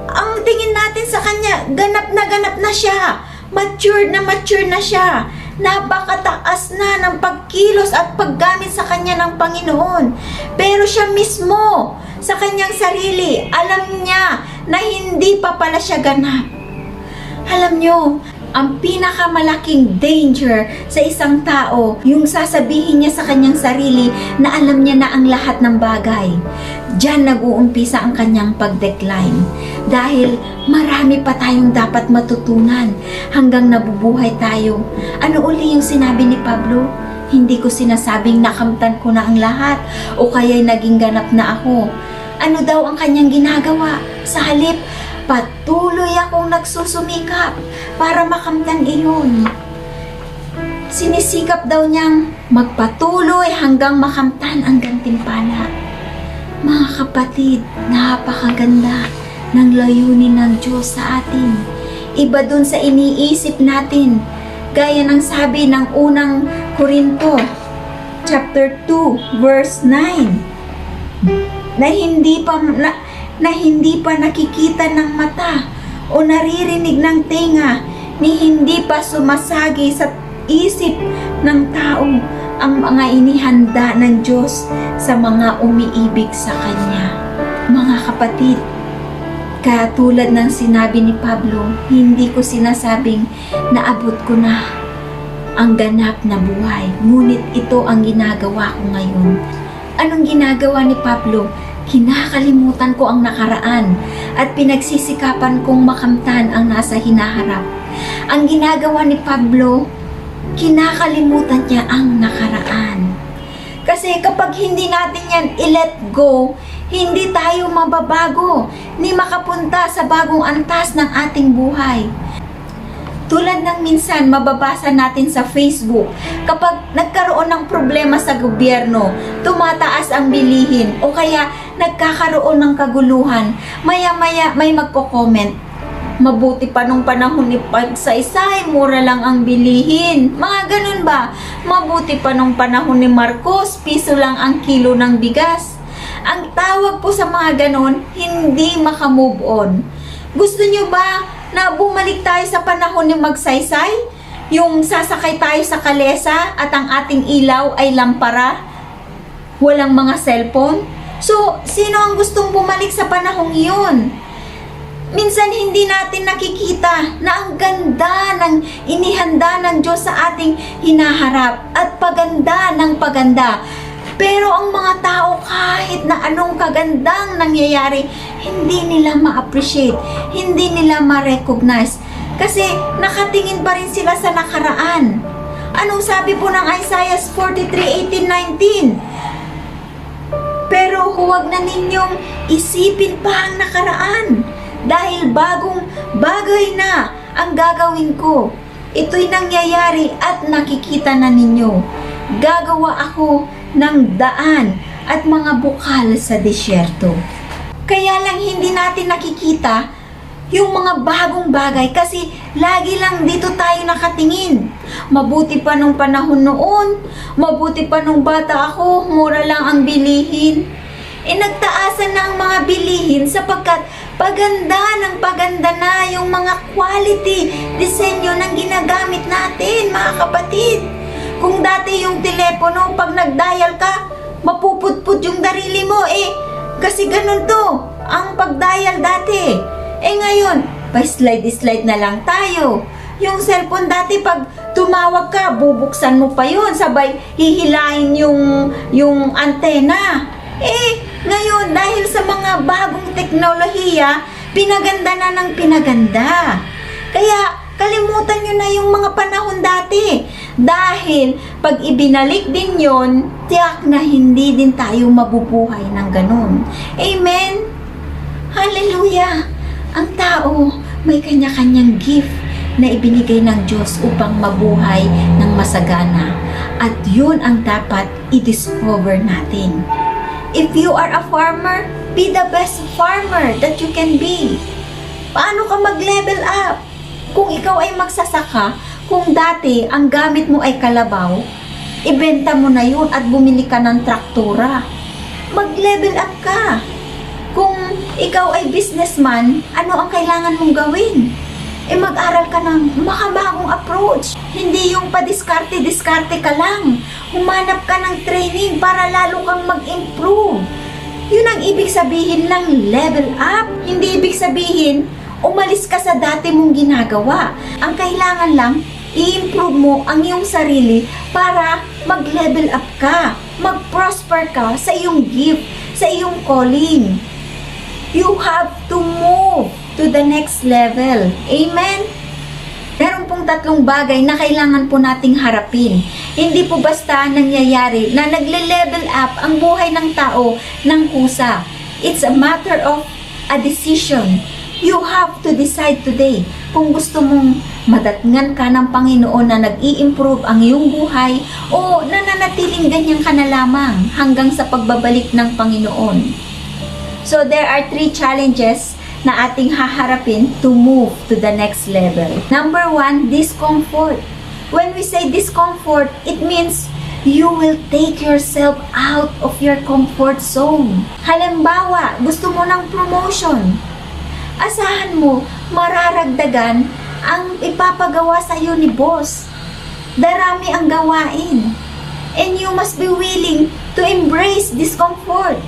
Ang tingin natin sa kanya, ganap na siya. Mature na siya. Napakataas na ng pagkilos at paggamit sa kanya ng Panginoon. Pero siya mismo, sa kanyang sarili, alam niya na hindi pa pala siya ganap. Alam niyo, ang pinakamalaking danger sa isang tao, yung sasabihin niya sa kanyang sarili na alam niya na ang lahat ng bagay. Diyan nag-uumpisa ang kanyang pag-decline. Dahil marami pa tayong dapat matutunan hanggang nabubuhay tayo. Ano uli yung sinabi ni Pablo? Hindi ko sinasabing nakamtan ko na ang lahat o kaya'y naging ganap na ako. Ano daw ang kanyang ginagawa? Sa halip, patuloy akong nagsusumikap para makamtan iyon. Sinisikap daw niyang magpatuloy hanggang makamtan ang gantimpala. Mga kapatid, napakaganda ng layunin ng Diyos sa atin. Iba dun sa iniisip natin. Gaya ng sabi ng unang Korinto, chapter 2, verse 9, na hindi pa nakikita ng mata o naririnig ng tenga, ni hindi pa sumasagi sa isip ng tao ang mga inihanda ng Diyos sa mga umiibig sa Kanya. Mga kapatid, katulad ng sinabi ni Pablo, hindi ko sinasabing naabot ko na ang ganap na buhay, ngunit ito ang ginagawa ko ngayon. Anong ginagawa ni Pablo? Kinakalimutan ko ang nakaraan at pinagsisikapan kong makamtan ang nasa hinaharap. Ang ginagawa ni Pablo, kinakalimutan niya ang nakaraan. Kasi kapag hindi natin yan i-let go, hindi tayo mababago ni makapunta sa bagong antas ng ating buhay. Tulad ng minsan mababasa natin sa Facebook, kapag nagkaroon ng problema sa gobyerno, tumataas ang bilihin o kaya nagkakaroon ng kaguluhan, maya-maya may magko-comment, mabuti pa nung panahon ni Pagsaysay, mura lang ang bilihin. Mga ganun ba? Mabuti pa nung panahon ni Marcos, piso lang ang kilo ng bigas. Ang tawag po sa mga ganun, hindi makamove on. Gusto nyo ba na bumalik tayo sa panahon ni Magsaysay? Yung sasakay tayo sa kalesa at ang ating ilaw ay lampara? Walang mga cellphone? So, sino ang gustong bumalik sa panahong iyon? Minsan hindi natin nakikita na ang ganda ng inihanda ng Diyos sa ating hinaharap at paganda ng paganda. Pero ang mga tao kahit na anong kagandang nangyayari, hindi nila ma-appreciate, hindi nila ma-recognize. Kasi nakatingin pa rin sila sa nakaraan. Anong sabi po ng Isaiah 43:18-19? Pero huwag na ninyong isipin pa ang nakaraan. Dahil bagong bagay na ang gagawin ko. Ito'y nangyayari at nakikita na ninyo. Gagawa ako ng daan at mga bukal sa disyerto. Kaya lang hindi natin nakikita yung mga bagong bagay kasi lagi lang dito tayo nakatingin. Mabuti pa nung panahon noon, mabuti pa nung bata ako, mura lang ang bilihin. Nagtaasan na ang mga bilihin sapagkat paganda ng paganda na yung mga quality, disenyo ng ginagamit natin, mga kapatid. Kung dati yung telepono, pag nag-dial ka, mapuputput yung darili mo kasi ganun to, ang pag-dial dati. Ngayon, pa-slide na lang tayo. Yung cellphone dati, pag tumawag ka, bubuksan mo pa yun, sabay hihilain yung antena. Ngayon, dahil sa mga bagong teknolohiya, pinaganda na ng pinaganda. Kaya, kalimutan nyo na yung mga panahon dati. Dahil, pag ibinalik din yon, tiyak na hindi din tayo mabubuhay ng ganun. Amen? Hallelujah! Ang tao, may kanya-kanyang gift na ibinigay ng Diyos upang mabuhay ng masagana. At yun ang dapat i-discover natin. If you are a farmer, be the best farmer that you can be. Paano ka mag-level up? Kung ikaw ay magsasaka, kung dati ang gamit mo ay kalabaw, ibenta mo na yun at bumili ka ng traktura. Mag-level up ka. Kung ikaw ay businessman, ano ang kailangan mong gawin? Mag-aral ka ng makabagong approach. Hindi yung padiskarte-diskarte ka lang. Humanap ka ng training para lalo kang mag-improve. Yun ang ibig sabihin ng level up. Hindi ibig sabihin, umalis ka sa dati mong ginagawa. Ang kailangan lang, i-improve mo ang iyong sarili para mag-level up ka. Mag-prosper ka sa iyong gift, sa iyong calling. You have to move to the next level. Amen? Meron pong 3 bagay na kailangan po nating harapin. Hindi po basta nangyayari na nagle-level up ang buhay ng tao ng kusa. It's a matter of a decision. You have to decide today kung gusto mong madatngan ka ng Panginoon na nag-i-improve ang iyong buhay o nananatiling ganyan ka na lamang hanggang sa pagbabalik ng Panginoon. So there are 3 challenges na ating haharapin to move to the next level. Number 1, discomfort. When we say discomfort, it means you will take yourself out of your comfort zone. Halimbawa, gusto mo ng promotion. Asahan mo, mararagdagan ang ipapagawa sa iyo ni boss. Darami ang gawain. And you must be willing to embrace discomfort.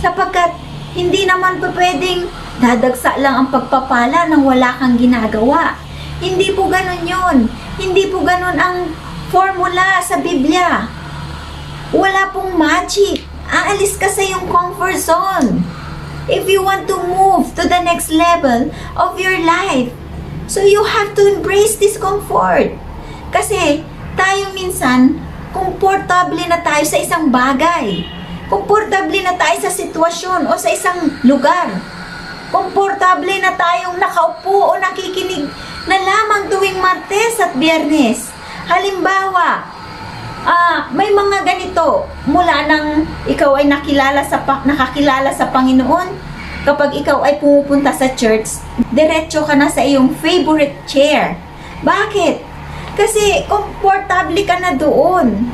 Sapagkat hindi naman pa pwedeng dadagsa lang ang pagpapala nang wala kang ginagawa. Hindi po ganun yun. Hindi po ganun ang formula sa Biblia. Wala pong magic. Aalis ka sa iyong comfort zone. If you want to move to the next level of your life, so you have to embrace discomfort. Kasi tayo minsan, komportable na tayo sa isang bagay. Komportable na tayo sa sitwasyon o sa isang lugar. Komportable na tayong nakaupo o nakikinig na lamang tuwing Martes at Biyernes. Halimbawa, may mga ganito mula nang ikaw ay nakakilala sa Panginoon. Kapag ikaw ay pumupunta sa church, diretso ka na sa iyong favorite chair. Bakit? Kasi komportable ka na doon.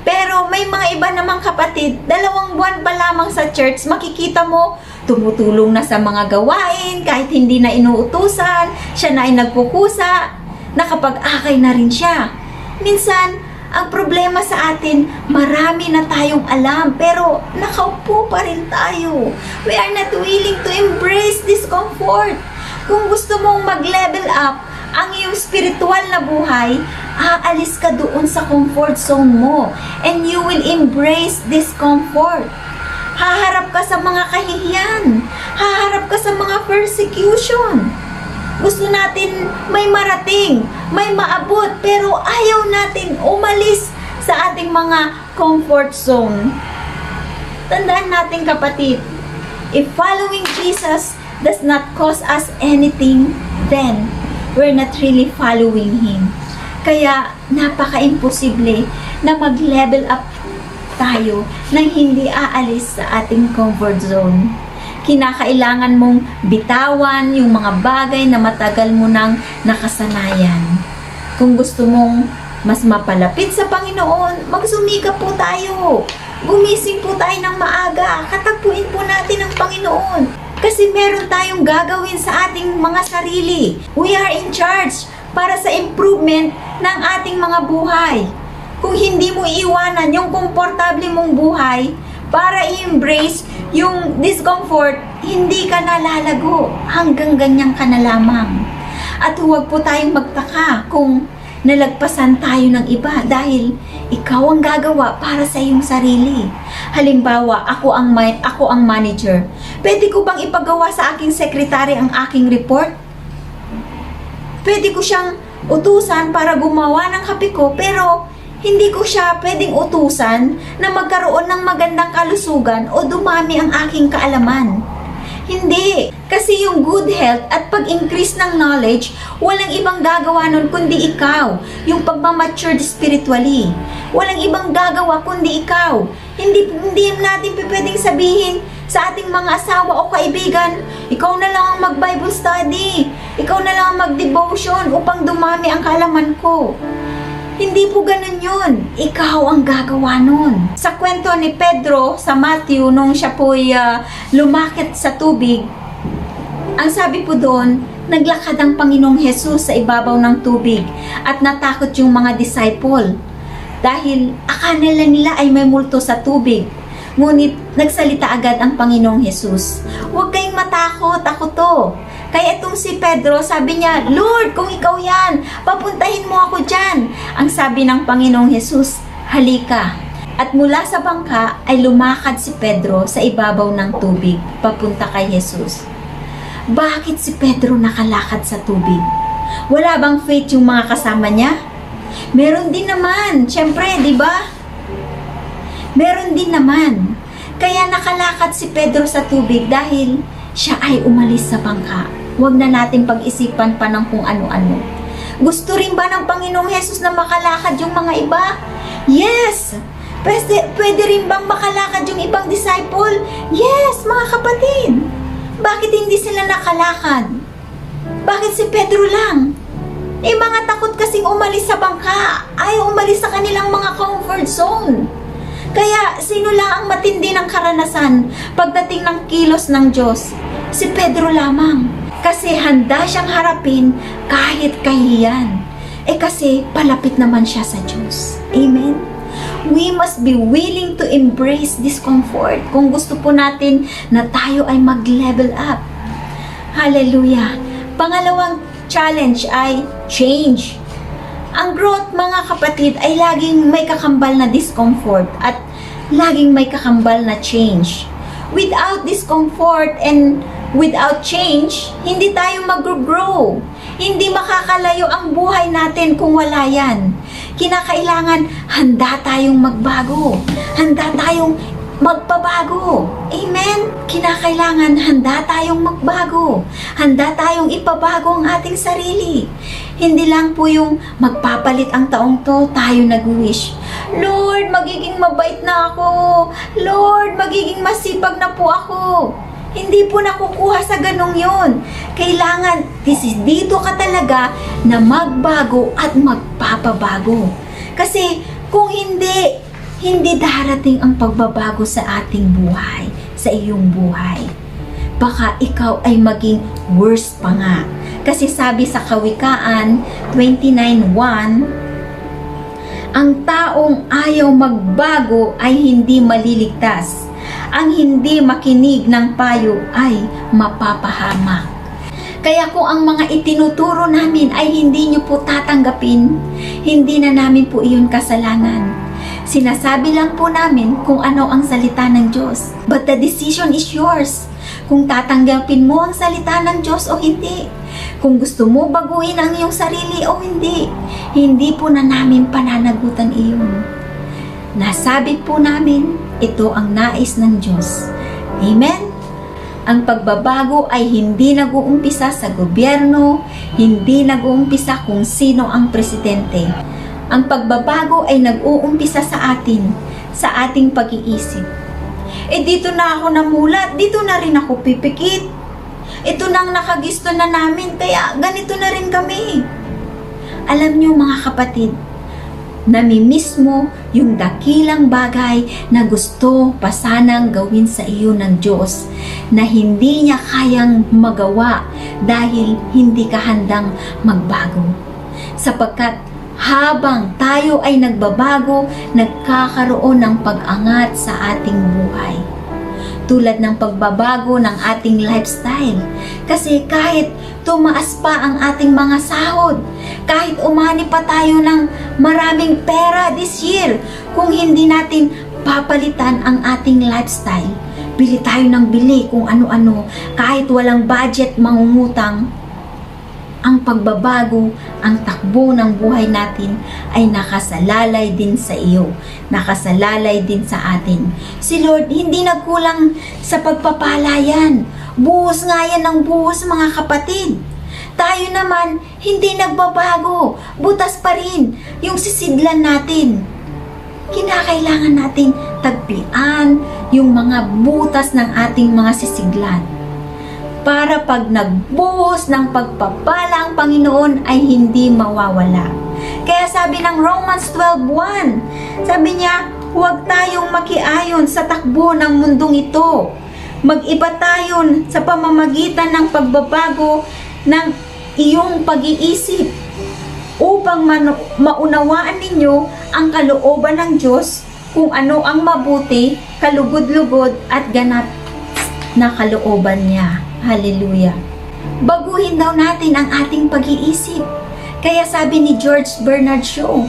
Pero may mga iba namang kapatid, 2 buwan pa lamang sa church, makikita mo, tumutulong na sa mga gawain, kahit hindi na inuutusan, siya na ay nagkukusa, nakapag-akay na rin siya. Minsan, ang problema sa atin, marami na tayong alam, pero nakaupo pa rin tayo. We are not willing to embrace discomfort. Kung gusto mong mag-level up ang iyong spiritual na buhay, aalis ka doon sa comfort zone mo and you will embrace discomfort. Haharap ka sa mga kahihiyan. Haharap ka sa mga persecution. Gusto natin may marating, may maabot, pero ayaw natin umalis sa ating mga comfort zone. Tandaan natin kapatid, if following Jesus does not cost us anything, then we're not really following Him. Kaya napaka-imposible na mag-level up tayo nang hindi aalis sa ating comfort zone. Kinakailangan mong bitawan yung mga bagay na matagal mo nang nakasanayan. Kung gusto mong mas mapalapit sa Panginoon, magsumikap po tayo. Gumising po tayo ng maaga. Katagpuin po natin ang Panginoon. Kasi meron tayong gagawin sa ating mga sarili. We are in charge para sa improvement ng ating mga buhay. Kung hindi mo iiwanan yung komportable mong buhay para i-embrace yung discomfort, hindi ka nalalago. Hanggang ganyan ka na lamang. At huwag po tayong magtaka kung nalagpasan tayo ng iba dahil ikaw ang gagawa para sa iyong sarili. Halimbawa, ako ang manager. Pwede ko bang ipagawa sa aking sekretary ang aking report? Pwede ko siyang utusan para gumawa ng kape ko, pero hindi ko siya pwedeng utusan na magkaroon ng magandang kalusugan o dumami ang aking kaalaman. Hindi. Kasi yung good health at pag-increase ng knowledge, walang ibang gagawa nun kundi ikaw. Yung pagmamatured spiritually. Walang ibang gagawa kundi ikaw. Hindi natin pwedeng sabihin Sa ating mga asawa o kaibigan, ikaw na lang ang mag-Bible study. Ikaw na lang ang mag-devotion upang dumami ang kaalaman ko. Hindi po ganun yun. Ikaw ang gagawa nun. Sa kwento ni Pedro sa Matthew, nung siya po'y lumakit sa tubig, ang sabi po doon, naglakad ang Panginoong Jesus sa ibabaw ng tubig at natakot yung mga disciple dahil akala nila ay may multo sa tubig. Ngunit nagsalita agad ang Panginoong Jesus, huwag kayong matakot, ako to. Kaya itong si Pedro, sabi niya, Lord, kung ikaw yan, papuntahin mo ako dyan. Ang sabi ng Panginoong Jesus, halika. At mula sa bangka ay lumakad si Pedro sa ibabaw ng tubig, papunta kay Jesus. Bakit si Pedro nakalakad sa tubig? Wala bang faith yung mga kasama niya? Meron din naman, syempre, di ba? Meron din naman. Kaya nakalakad si Pedro sa tubig dahil siya ay umalis sa bangka. Huwag na natin pag-isipan pa ng kung ano-ano. Gusto rin ba ng Panginoong Hesus na makalakad yung mga iba? Yes! Pwede rin bang makalakad yung ibang disciple? Yes, mga kapatid! Bakit hindi sila nakalakad? Bakit si Pedro lang? Mga takot kasing umalis sa bangka. Ayaw umalis sa kanilang mga comfort zone. Kaya sino lang ang matindi ng karanasan pagdating ng kilos ng Diyos? Si Pedro lamang. Kasi handa siyang harapin kahit kahiyan. Kasi palapit naman siya sa Diyos. Amen? We must be willing to embrace discomfort kung gusto po natin na tayo ay mag-level up. Hallelujah! Pangalawang challenge ay change. Ang growth, mga kapatid, ay laging may kakambal na discomfort at laging may kakambal na change. Without discomfort and without change, hindi tayo mag-grow. Hindi makakalayo ang buhay natin kung wala yan. Kinakailangan handa tayong magbago. Handa tayong magpabago. Amen? Kinakailangan handa tayong magbago. Handa tayong ipabago ang ating sarili. Hindi lang po yung magpapalit ang taong to, tayo nag-wish. Lord, magiging mabait na ako. Lord, magiging masipag na po ako. Hindi po nakukuha sa ganong yun. Kailangan, dito ka talaga na magbago at magpapabago. Kasi kung hindi darating ang pagbabago sa ating buhay, sa iyong buhay. Baka ikaw ay maging worse pa nga. Kasi sabi sa Kawikaan 29:1, ang taong ayaw magbago ay hindi maliligtas. Ang hindi makinig ng payo ay mapapahamak. Kaya kung ang mga itinuturo namin ay hindi nyo po tatanggapin, hindi na namin po iyon kasalanan. Sinasabi lang po namin kung ano ang salita ng Diyos. But the decision is yours. Kung tatanggapin mo ang salita ng Diyos o hindi. Kung gusto mo baguhin ang iyong sarili o hindi. Hindi po na namin pananagutan iyon. Nasabit po namin, ito ang nais ng Diyos. Amen? Ang pagbabago ay hindi nag-uumpisa sa gobyerno, hindi nag-uumpisa kung sino ang presidente. Ang pagbabago ay nag-uumpisa sa atin, sa ating pag-iisip. Dito na ako namulat, dito na rin ako pipikit. Ito nang nakagisto na namin, kaya ganito na rin kami. Alam niyo mga kapatid, namimiss mo yung dakilang bagay na gusto pa sanang gawin sa iyo ng Diyos na hindi niya kayang magawa dahil hindi ka handang magbago. Sapagkat habang tayo ay nagbabago, nagkakaroon ng pag-angat sa ating buhay. Tulad ng pagbabago ng ating lifestyle. Kasi kahit tumaas pa ang ating mga sahod, kahit umani pa tayo ng maraming pera this year, kung hindi natin papalitan ang ating lifestyle, bili tayo ng bili kung ano-ano, kahit walang budget, mangungutang, ang pagbabago, ang takbo ng buhay natin ay nakasalalay din sa iyo, nakasalalay din sa atin. Si Lord hindi nagkulang sa pagpapala yan. Buhos nga yan ng buhos, mga kapatid. Tayo naman hindi nagbabago, butas pa rin yung sisidlan natin. Kinakailangan natin tagpian, yung mga butas ng ating mga sisiglan. Para pag nagbuhos ng pagpapala ang Panginoon ay hindi mawawala. Kaya sabi ng Romans 12:1, sabi niya, huwag tayong makiayon sa takbo ng mundong ito. Mag-iba tayo sa pamamagitan ng pagbabago ng iyong pag-iisip upang maunawaan ninyo ang kalooban ng Diyos, kung ano ang mabuti, kalugod-lugod at ganap na kalooban niya. Hallelujah. Baguhin daw natin ang ating pag-iisip. Kaya sabi ni George Bernard Shaw,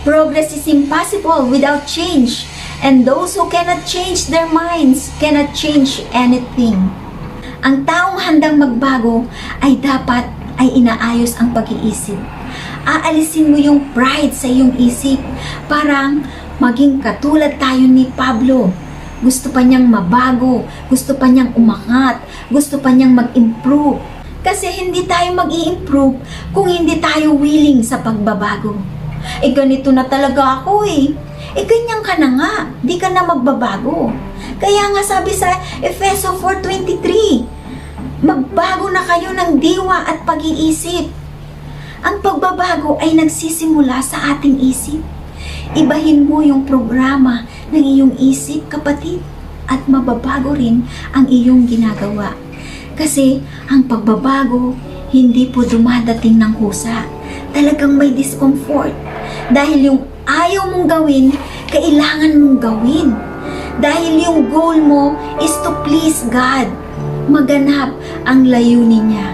progress is impossible without change, and those who cannot change their minds cannot change anything. Ang taong handang magbago ay dapat ay inaayos ang pag-iisip. Aalisin mo yung pride sa iyong isip. Parang maging katulad tayo ni Pablo. Gusto pa niyang mabago, gusto pa niyang umangat, gusto pa niyang mag-improve. Kasi hindi tayo mag-i-improve kung hindi tayo willing sa pagbabago. Ganito na talaga ako ganyan ka na nga, di ka na magbabago. Kaya nga sabi sa Efeso 4:23, magbago na kayo ng diwa at pag-iisip. Ang pagbabago ay nagsisimula sa ating isip. Ibahin mo yung programa ng iyong isip, kapatid, at mababago rin ang iyong ginagawa. Kasi ang pagbabago, hindi po dumadating ng kusa. Talagang may discomfort. Dahil yung ayaw mong gawin, kailangan mong gawin. Dahil yung goal mo is to please God. Maganap ang layunin niya.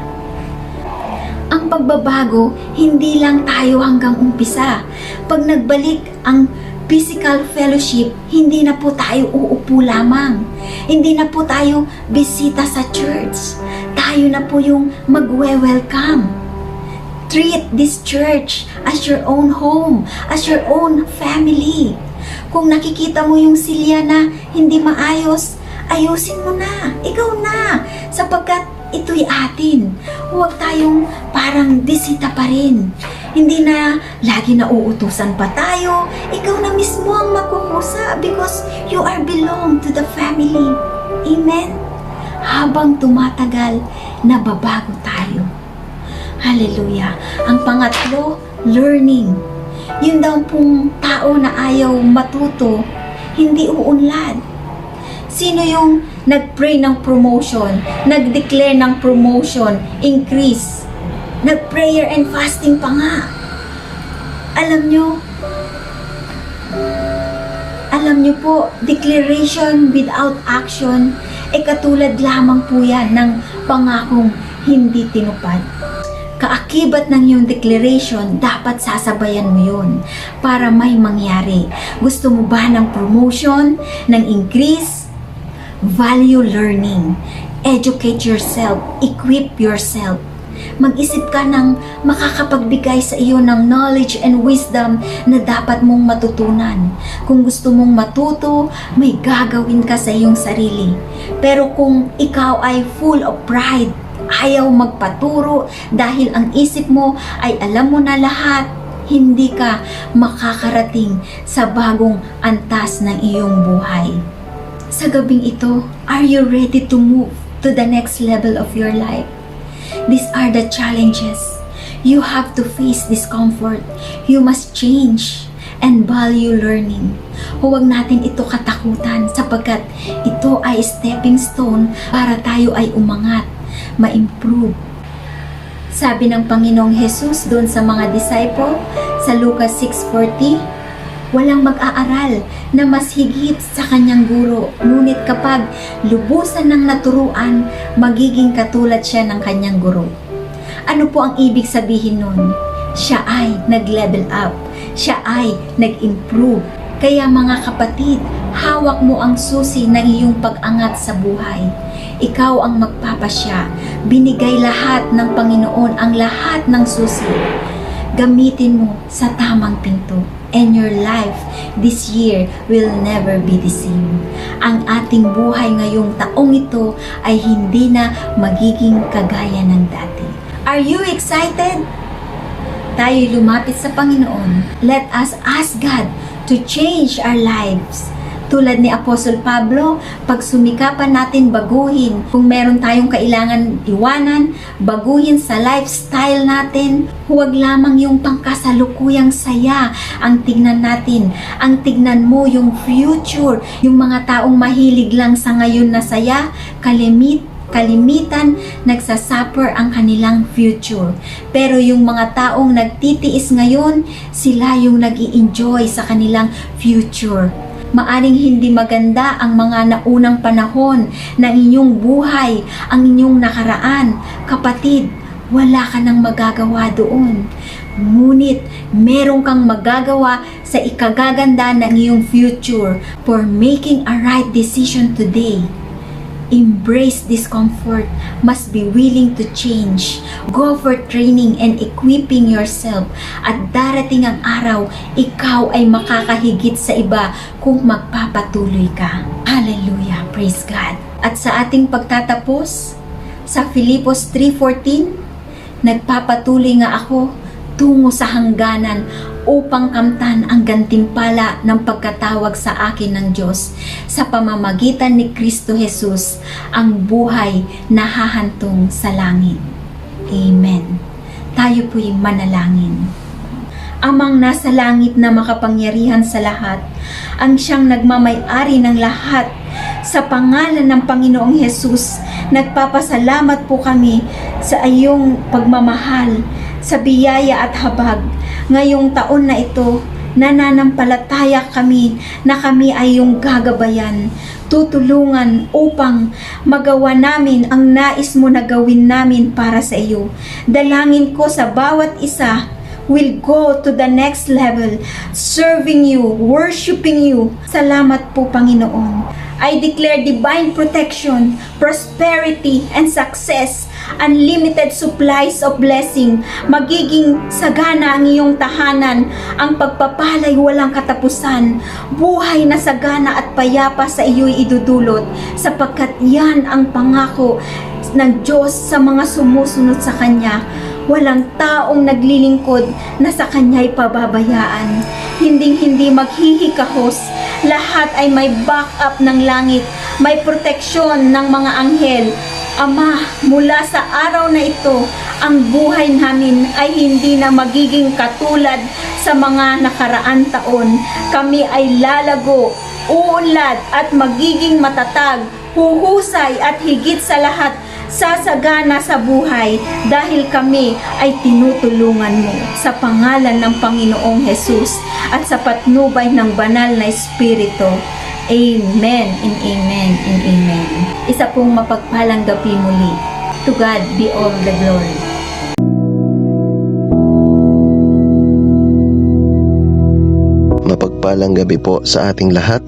Ang pagbabago, hindi lang tayo hanggang umpisa. Pag nagbalik ang physical fellowship, hindi na po tayo uupo lamang. Hindi na po tayo bisita sa church. Tayo na po yung magwe-welcome. Treat this church as your own home, as your own family. Kung nakikita mo yung silya na hindi maayos, ayusin mo na, ikaw na, sapagkat ito'y atin. Huwag tayong parang bisita pa rin. Hindi na lagi na uutusan pa tayo. Ikaw na mismo ang makukusa because you are belong to the family. Amen? Habang tumatagal, nababago tayo. Hallelujah. Ang pangatlo, learning. Yun daw pong tao na ayaw matuto, hindi uunlad. Sino yung nag-pray ng promotion, nag-declare ng promotion, increase, nag-prayer and fasting pa nga? Alam nyo po, declaration without action, katulad lamang po yan ng pangakong hindi tinupad. Kaakibat ng iyong declaration, dapat sasabayan mo yun para may mangyari. Gusto mo ba ng promotion, ng increase? Value learning. Educate yourself. Equip yourself. Mag-isip ka ng makakapagbigay sa iyo ng knowledge and wisdom na dapat mong matutunan. Kung gusto mong matuto, may gagawin ka sa iyong sarili. Pero kung ikaw ay full of pride, ayaw magpaturo dahil ang isip mo ay alam mo na lahat, hindi ka makakarating sa bagong antas ng iyong buhay. Sa gabing ito, are you ready to move to the next level of your life? These are the challenges. You have to face discomfort. You must change and value learning. Huwag natin ito katakutan sapagkat ito ay stepping stone para tayo ay umangat, ma-improve. Sabi ng Panginoong Jesus doon sa mga disciple sa Lucas 6:40, walang mag-aaral na mas higit sa kanyang guro, ngunit kapag lubusan ng naturuan, magiging katulad siya ng kanyang guro. Ano po ang ibig sabihin nun? Siya ay nag-level up. Siya ay nag-improve. Kaya mga kapatid, hawak mo ang susi ng iyong pag-angat sa buhay. Ikaw ang magpapasya. Binigay lahat ng Panginoon ang lahat ng susi. Gamitin mo sa tamang pinto. And your life this year will never be the same. Ang ating buhay ngayong taong ito ay hindi na magiging kagaya ng dati. Are you excited? Tayo lumapit sa Panginoon. Let us ask God to change our lives. Tulad ni Apostol Pablo, pagsumikapan natin baguhin. Kung meron tayong kailangan iwanan, baguhin sa lifestyle natin. Huwag lamang yung pangkasalukuyang saya ang tignan natin. Ang tignan mo yung future, yung mga taong mahilig lang sa ngayon na saya, kalimitan nagsasuffer ang kanilang future. Pero yung mga taong nagtitiis ngayon, sila yung nag-i-enjoy sa kanilang future. Maaring hindi maganda ang mga naunang panahon ng inyong buhay, ang inyong nakaraan. Kapatid, wala ka nang magagawa doon. Ngunit meron kang magagawa sa ikagaganda ng iyong future for making a right decision today. Embrace discomfort, must be willing to change. Go for training and equipping yourself. At darating ang araw, ikaw ay makakahigit sa iba kung magpapatuloy ka. Hallelujah! Praise God! At sa ating pagtatapos, sa Filipos 3:14, nagpapatuloy nga ako tungo sa hangganan upang kamtan ang gantimpala ng pagkatawag sa akin ng Diyos sa pamamagitan ni Kristo Jesus, ang buhay na hahantong sa langit. Amen. Tayo po'y manalangin. Amang nasa langit na makapangyarihan sa lahat, ang siyang nagmamay-ari ng lahat, sa pangalan ng Panginoong Jesus, nagpapasalamat po kami sa iyong pagmamahal, sa biyaya at habag. Ngayong taon na ito, nananampalataya kami na kami ay iyong gagabayan, tutulungan upang magawa namin ang nais mo na gawin namin para sa iyo. Dalangin ko sa bawat isa will go to the next level, serving you, worshiping you. Salamat po, Panginoon. I declare divine protection, prosperity, and success, unlimited supplies of blessing. Magiging sagana ang iyong tahanan, ang pagpapalay walang katapusan. Buhay na sagana at payapa sa iyo'y idudulot, sapagkat yan ang pangako ng Diyos sa mga sumusunod sa Kanya. Walang taong naglilingkod na sa Kanya'y pababayaan. Hinding-hindi maghihikahos. Lahat ay may backup ng langit, may proteksyon ng mga anghel. Ama, mula sa araw na ito, ang buhay namin ay hindi na magiging katulad sa mga nakaraan taon. Kami ay lalago, uunlad at magiging matatag, huhusay at higit sa lahat, sasagana sa buhay dahil kami ay tinutulungan mo sa pangalan ng Panginoong Jesus at sa patnubay ng banal na Espiritu. Amen and amen and amen. Isa pong mapagpalang gabi muli. To God be all the glory. Mapagpalang gabi po sa ating lahat.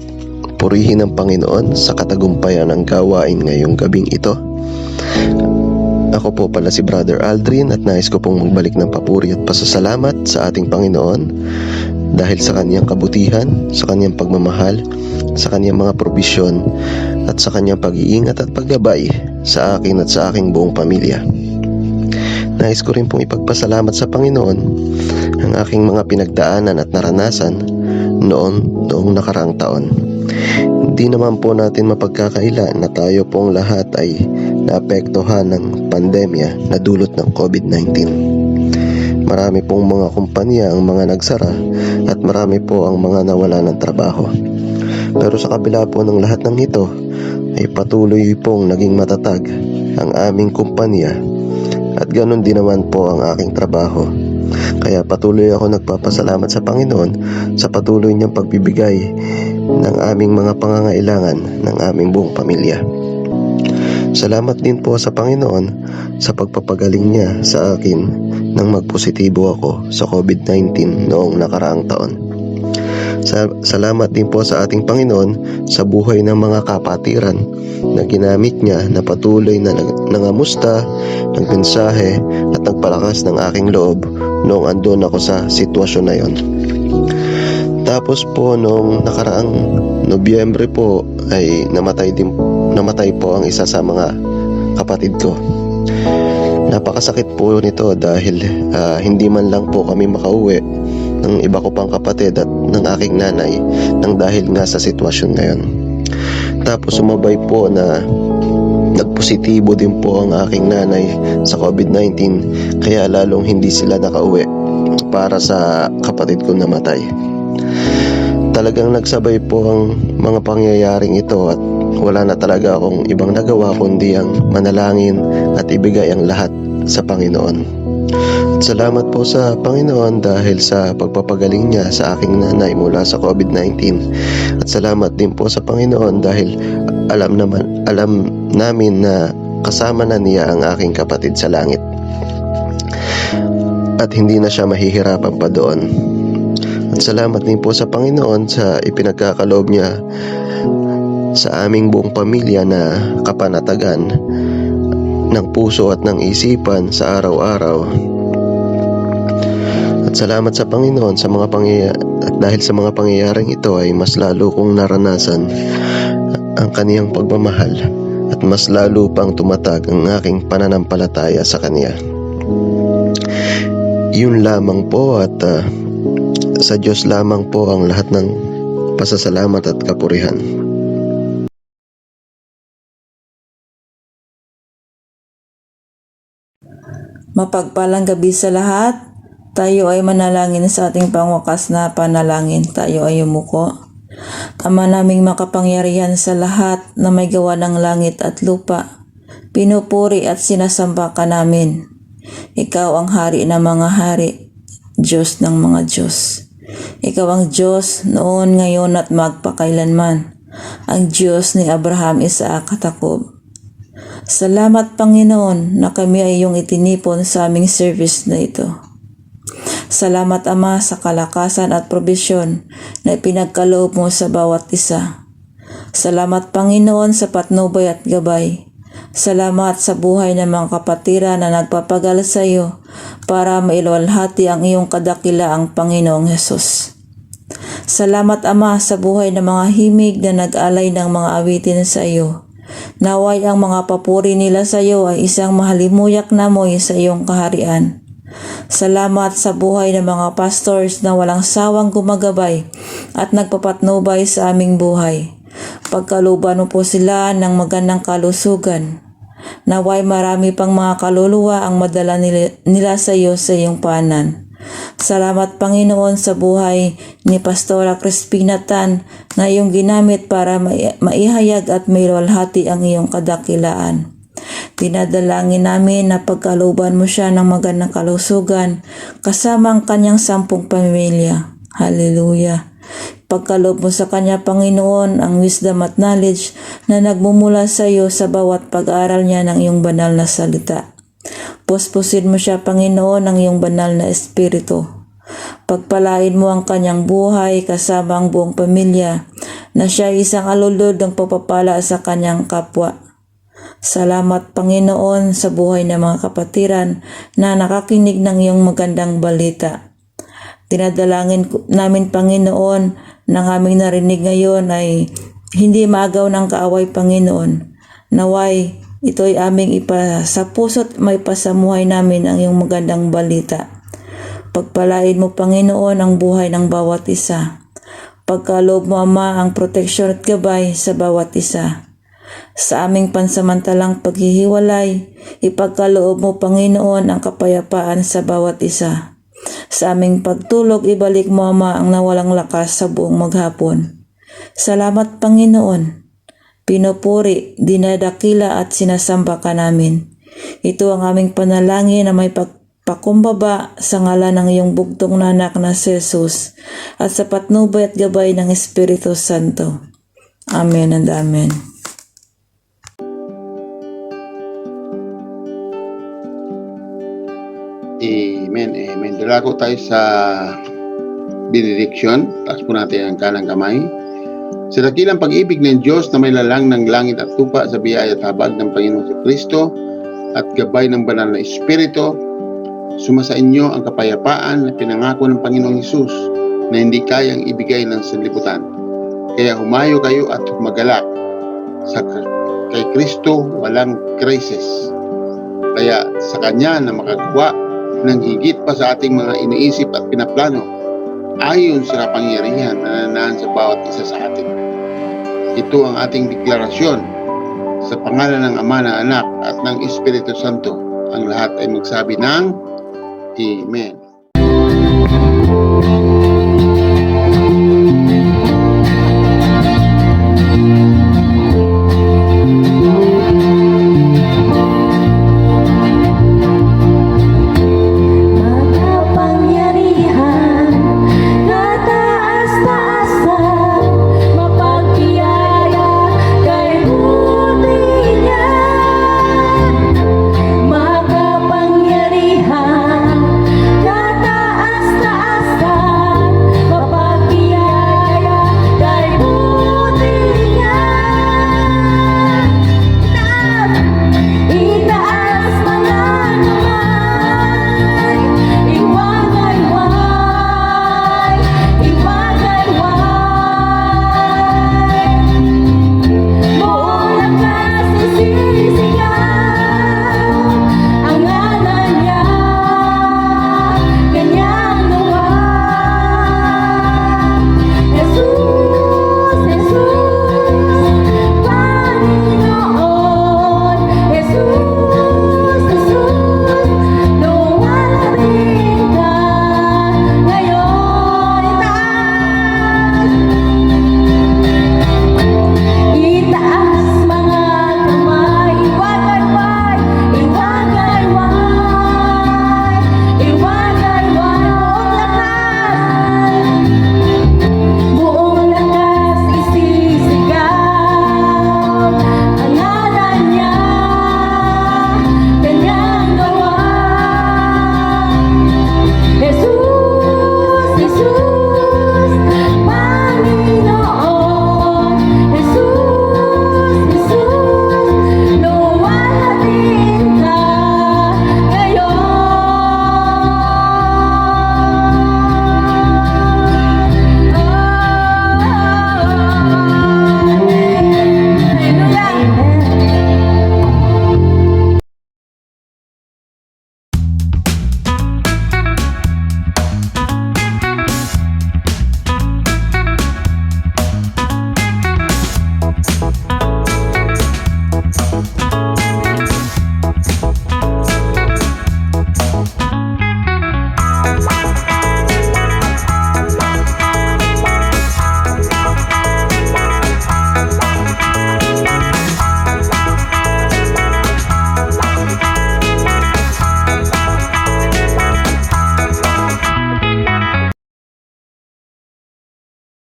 Purihin ang Panginoon sa katagumpayan ng gawain ngayong gabing ito. Ako po pala si Brother Aldrin at nais ko pong magbalik ng papuri at pasasalamat sa ating Panginoon dahil sa kanyang kabutihan, sa kanyang pagmamahal, sa kanyang mga probisyon at sa kanyang pag-iingat at paggabay sa akin at sa aking buong pamilya. Nais ko rin pong ipagpasalamat sa Panginoon ang aking mga pinagdaanan at naranasan noong nakaraang taon. Hindi naman po natin mapagkakaila na tayo pong lahat ay naapektuhan ng pandemya na dulot ng COVID-19. Marami pong mga kumpanya ang mga nagsara at marami po ang mga nawala ng trabaho. Pero sa kabila po ng lahat ng ito ay patuloy pong naging matatag ang aming kumpanya at ganun din naman po ang aking trabaho. Kaya patuloy ako nagpapasalamat sa Panginoon sa patuloy niyang pagbibigay ng aming mga pangangailangan ng aming buong pamilya. Salamat din po sa Panginoon sa pagpapagaling niya sa akin nang magpositibo ako sa COVID-19 noong nakaraang taon. Salamat din po sa ating Panginoon sa buhay ng mga kapatiran na ginamit niya na patuloy na nangamusta, nagmensahe at nagpalakas ng aking loob noong andun ako sa sitwasyon na yon. Tapos po noong nakaraang Nobyembre po ay namatay po ang isa sa mga kapatid ko. Napakasakit po nito dahil hindi man lang po kami makauwi ng iba ko pang kapatid at ng aking nanay nang dahil nga sa sitwasyon ngayon. Tapos sumabay po na nagpositibo din po ang aking nanay sa COVID-19, kaya lalong hindi sila nakauwi para sa kapatid ko namatay. Talagang nagsabay po ang mga pangyayaring ito at wala na talaga akong ibang nagawa kundi ang manalangin at ibigay ang lahat sa Panginoon. Salamat po sa Panginoon dahil sa pagpapagaling niya sa aking nanay mula sa COVID-19. At salamat din po sa Panginoon dahil alam namin na kasama na niya ang aking kapatid sa langit. At hindi na siya mahihirapan pa doon. At salamat din po sa Panginoon sa ipinagkakaloob niya sa aming buong pamilya na kapanatagan ng puso at ng isipan sa araw-araw. At salamat sa Panginoon sa mga at dahil sa mga pangyayaring ito ay mas lalo kong naranasan ang kaniyang pagmamahal at mas lalo pang tumatag ang aking pananampalataya sa Kaniya. Yun lamang po at sa Diyos lamang po ang lahat ng pasasalamat at kapurihan. Mapagpalang gabi sa lahat. Tayo ay manalangin sa ating pangwakas na panalangin. Tayo ay umuko. Ama naming makapangyarihan sa lahat na may gawa ng langit at lupa, pinupuri at sinasamba ka namin. Ikaw ang hari ng mga hari, Diyos ng mga Diyos. Ikaw ang Diyos noon, ngayon at magpakailanman, ang Diyos ni Abraham, Isaac at Jacob. Salamat Panginoon na kami ay iyong itinipon sa aming service na ito. Salamat Ama sa kalakasan at probisyon na ipinagkaloob mo sa bawat isa. Salamat Panginoon sa patnubay at gabay. Salamat sa buhay ng mga kapatiran na nagpapagal sa iyo para mailuwalhati ang iyong kadakilaang Panginoong Hesus. Salamat Ama sa buhay ng mga himig na nag-alay ng mga awitin sa iyo. Naway ang mga papuri nila sa iyo ay isang mahalimuyak na moy sa iyong kaharian. Salamat sa buhay ng mga pastors na walang sawang gumagabay at nagpapatnubay sa aming buhay. Pagkaluban mo po sila ng magandang kalusugan. Naway marami pang mga kaluluwa ang madala nila sa iyo sa iyong paanan. Salamat Panginoon sa buhay ni Pastora Crispina Tan na iyong ginamit para maihayag at mailuwalhati ang iyong kadakilaan. Dinadalangin namin na pagkaluban mo siya ng magandang kalusugan kasama ang kanyang 10 pamilya. Hallelujah. Pagkaloob mo sa kanya Panginoon ang wisdom at knowledge na nagmumula sa iyo sa bawat pag-aaral niya ng iyong banal na salita. Puspusin mo siya Panginoon ng iyong banal na espiritu. Pagpalain mo ang kanyang buhay kasama ang buong pamilya na siya isang alulod ng pagpapala sa kanyang kapwa. Salamat Panginoon sa buhay ng mga kapatiran na nakakinig ng iyong magandang balita. Dinadalangin namin Panginoon ng aming narinig ngayon ay hindi maagaw ng kaaway Panginoon. Naway ito'y aming sa puso't may pasamuhay namin ang iyong magandang balita. Pagpalain mo Panginoon ang buhay ng bawat isa. Pagkaloob mo Ama ang proteksyon at gabay sa bawat isa. Sa aming pansamantalang paghihiwalay, ipagkaloob mo Panginoon ang kapayapaan sa bawat isa. Sa aming pagtulog, ibalik mo Ama ang nawalang lakas sa buong maghapon. Salamat Panginoon. Pinupuri, dinadakila at sinasamba ka namin. Ito ang aming panalangin na may pagpakumbaba sa ngalan ng iyong bugtong na anak na si Jesus at sa patnubay at gabay ng Espiritu Santo. Amen and Amen. Amen, amen. Dalako tayo sa benediction. Taas po natin ang kanang kamay. Sa dakilang pag-ibig ng Diyos na may lalang ng langit at lupa sa biyaya at habag ng Panginoon Kristo at gabay ng banal na Espiritu, sumasa inyo ang kapayapaan na pinangako ng Panginoong Hesus na hindi kayang ibigay ng sanlibutan. Kaya humayo kayo at magalak. Kay Kristo walang krisis. Kaya sa Kanya na makagawa ng higit pa sa ating mga iniisip at pinaplano, ayon sa kapangyarihan na nananahan sa bawat isa sa atin. Ito ang ating deklarasyon sa pangalan ng Ama, ng Anak at ng Espiritu Santo. Ang lahat ay magsabi ng Amen.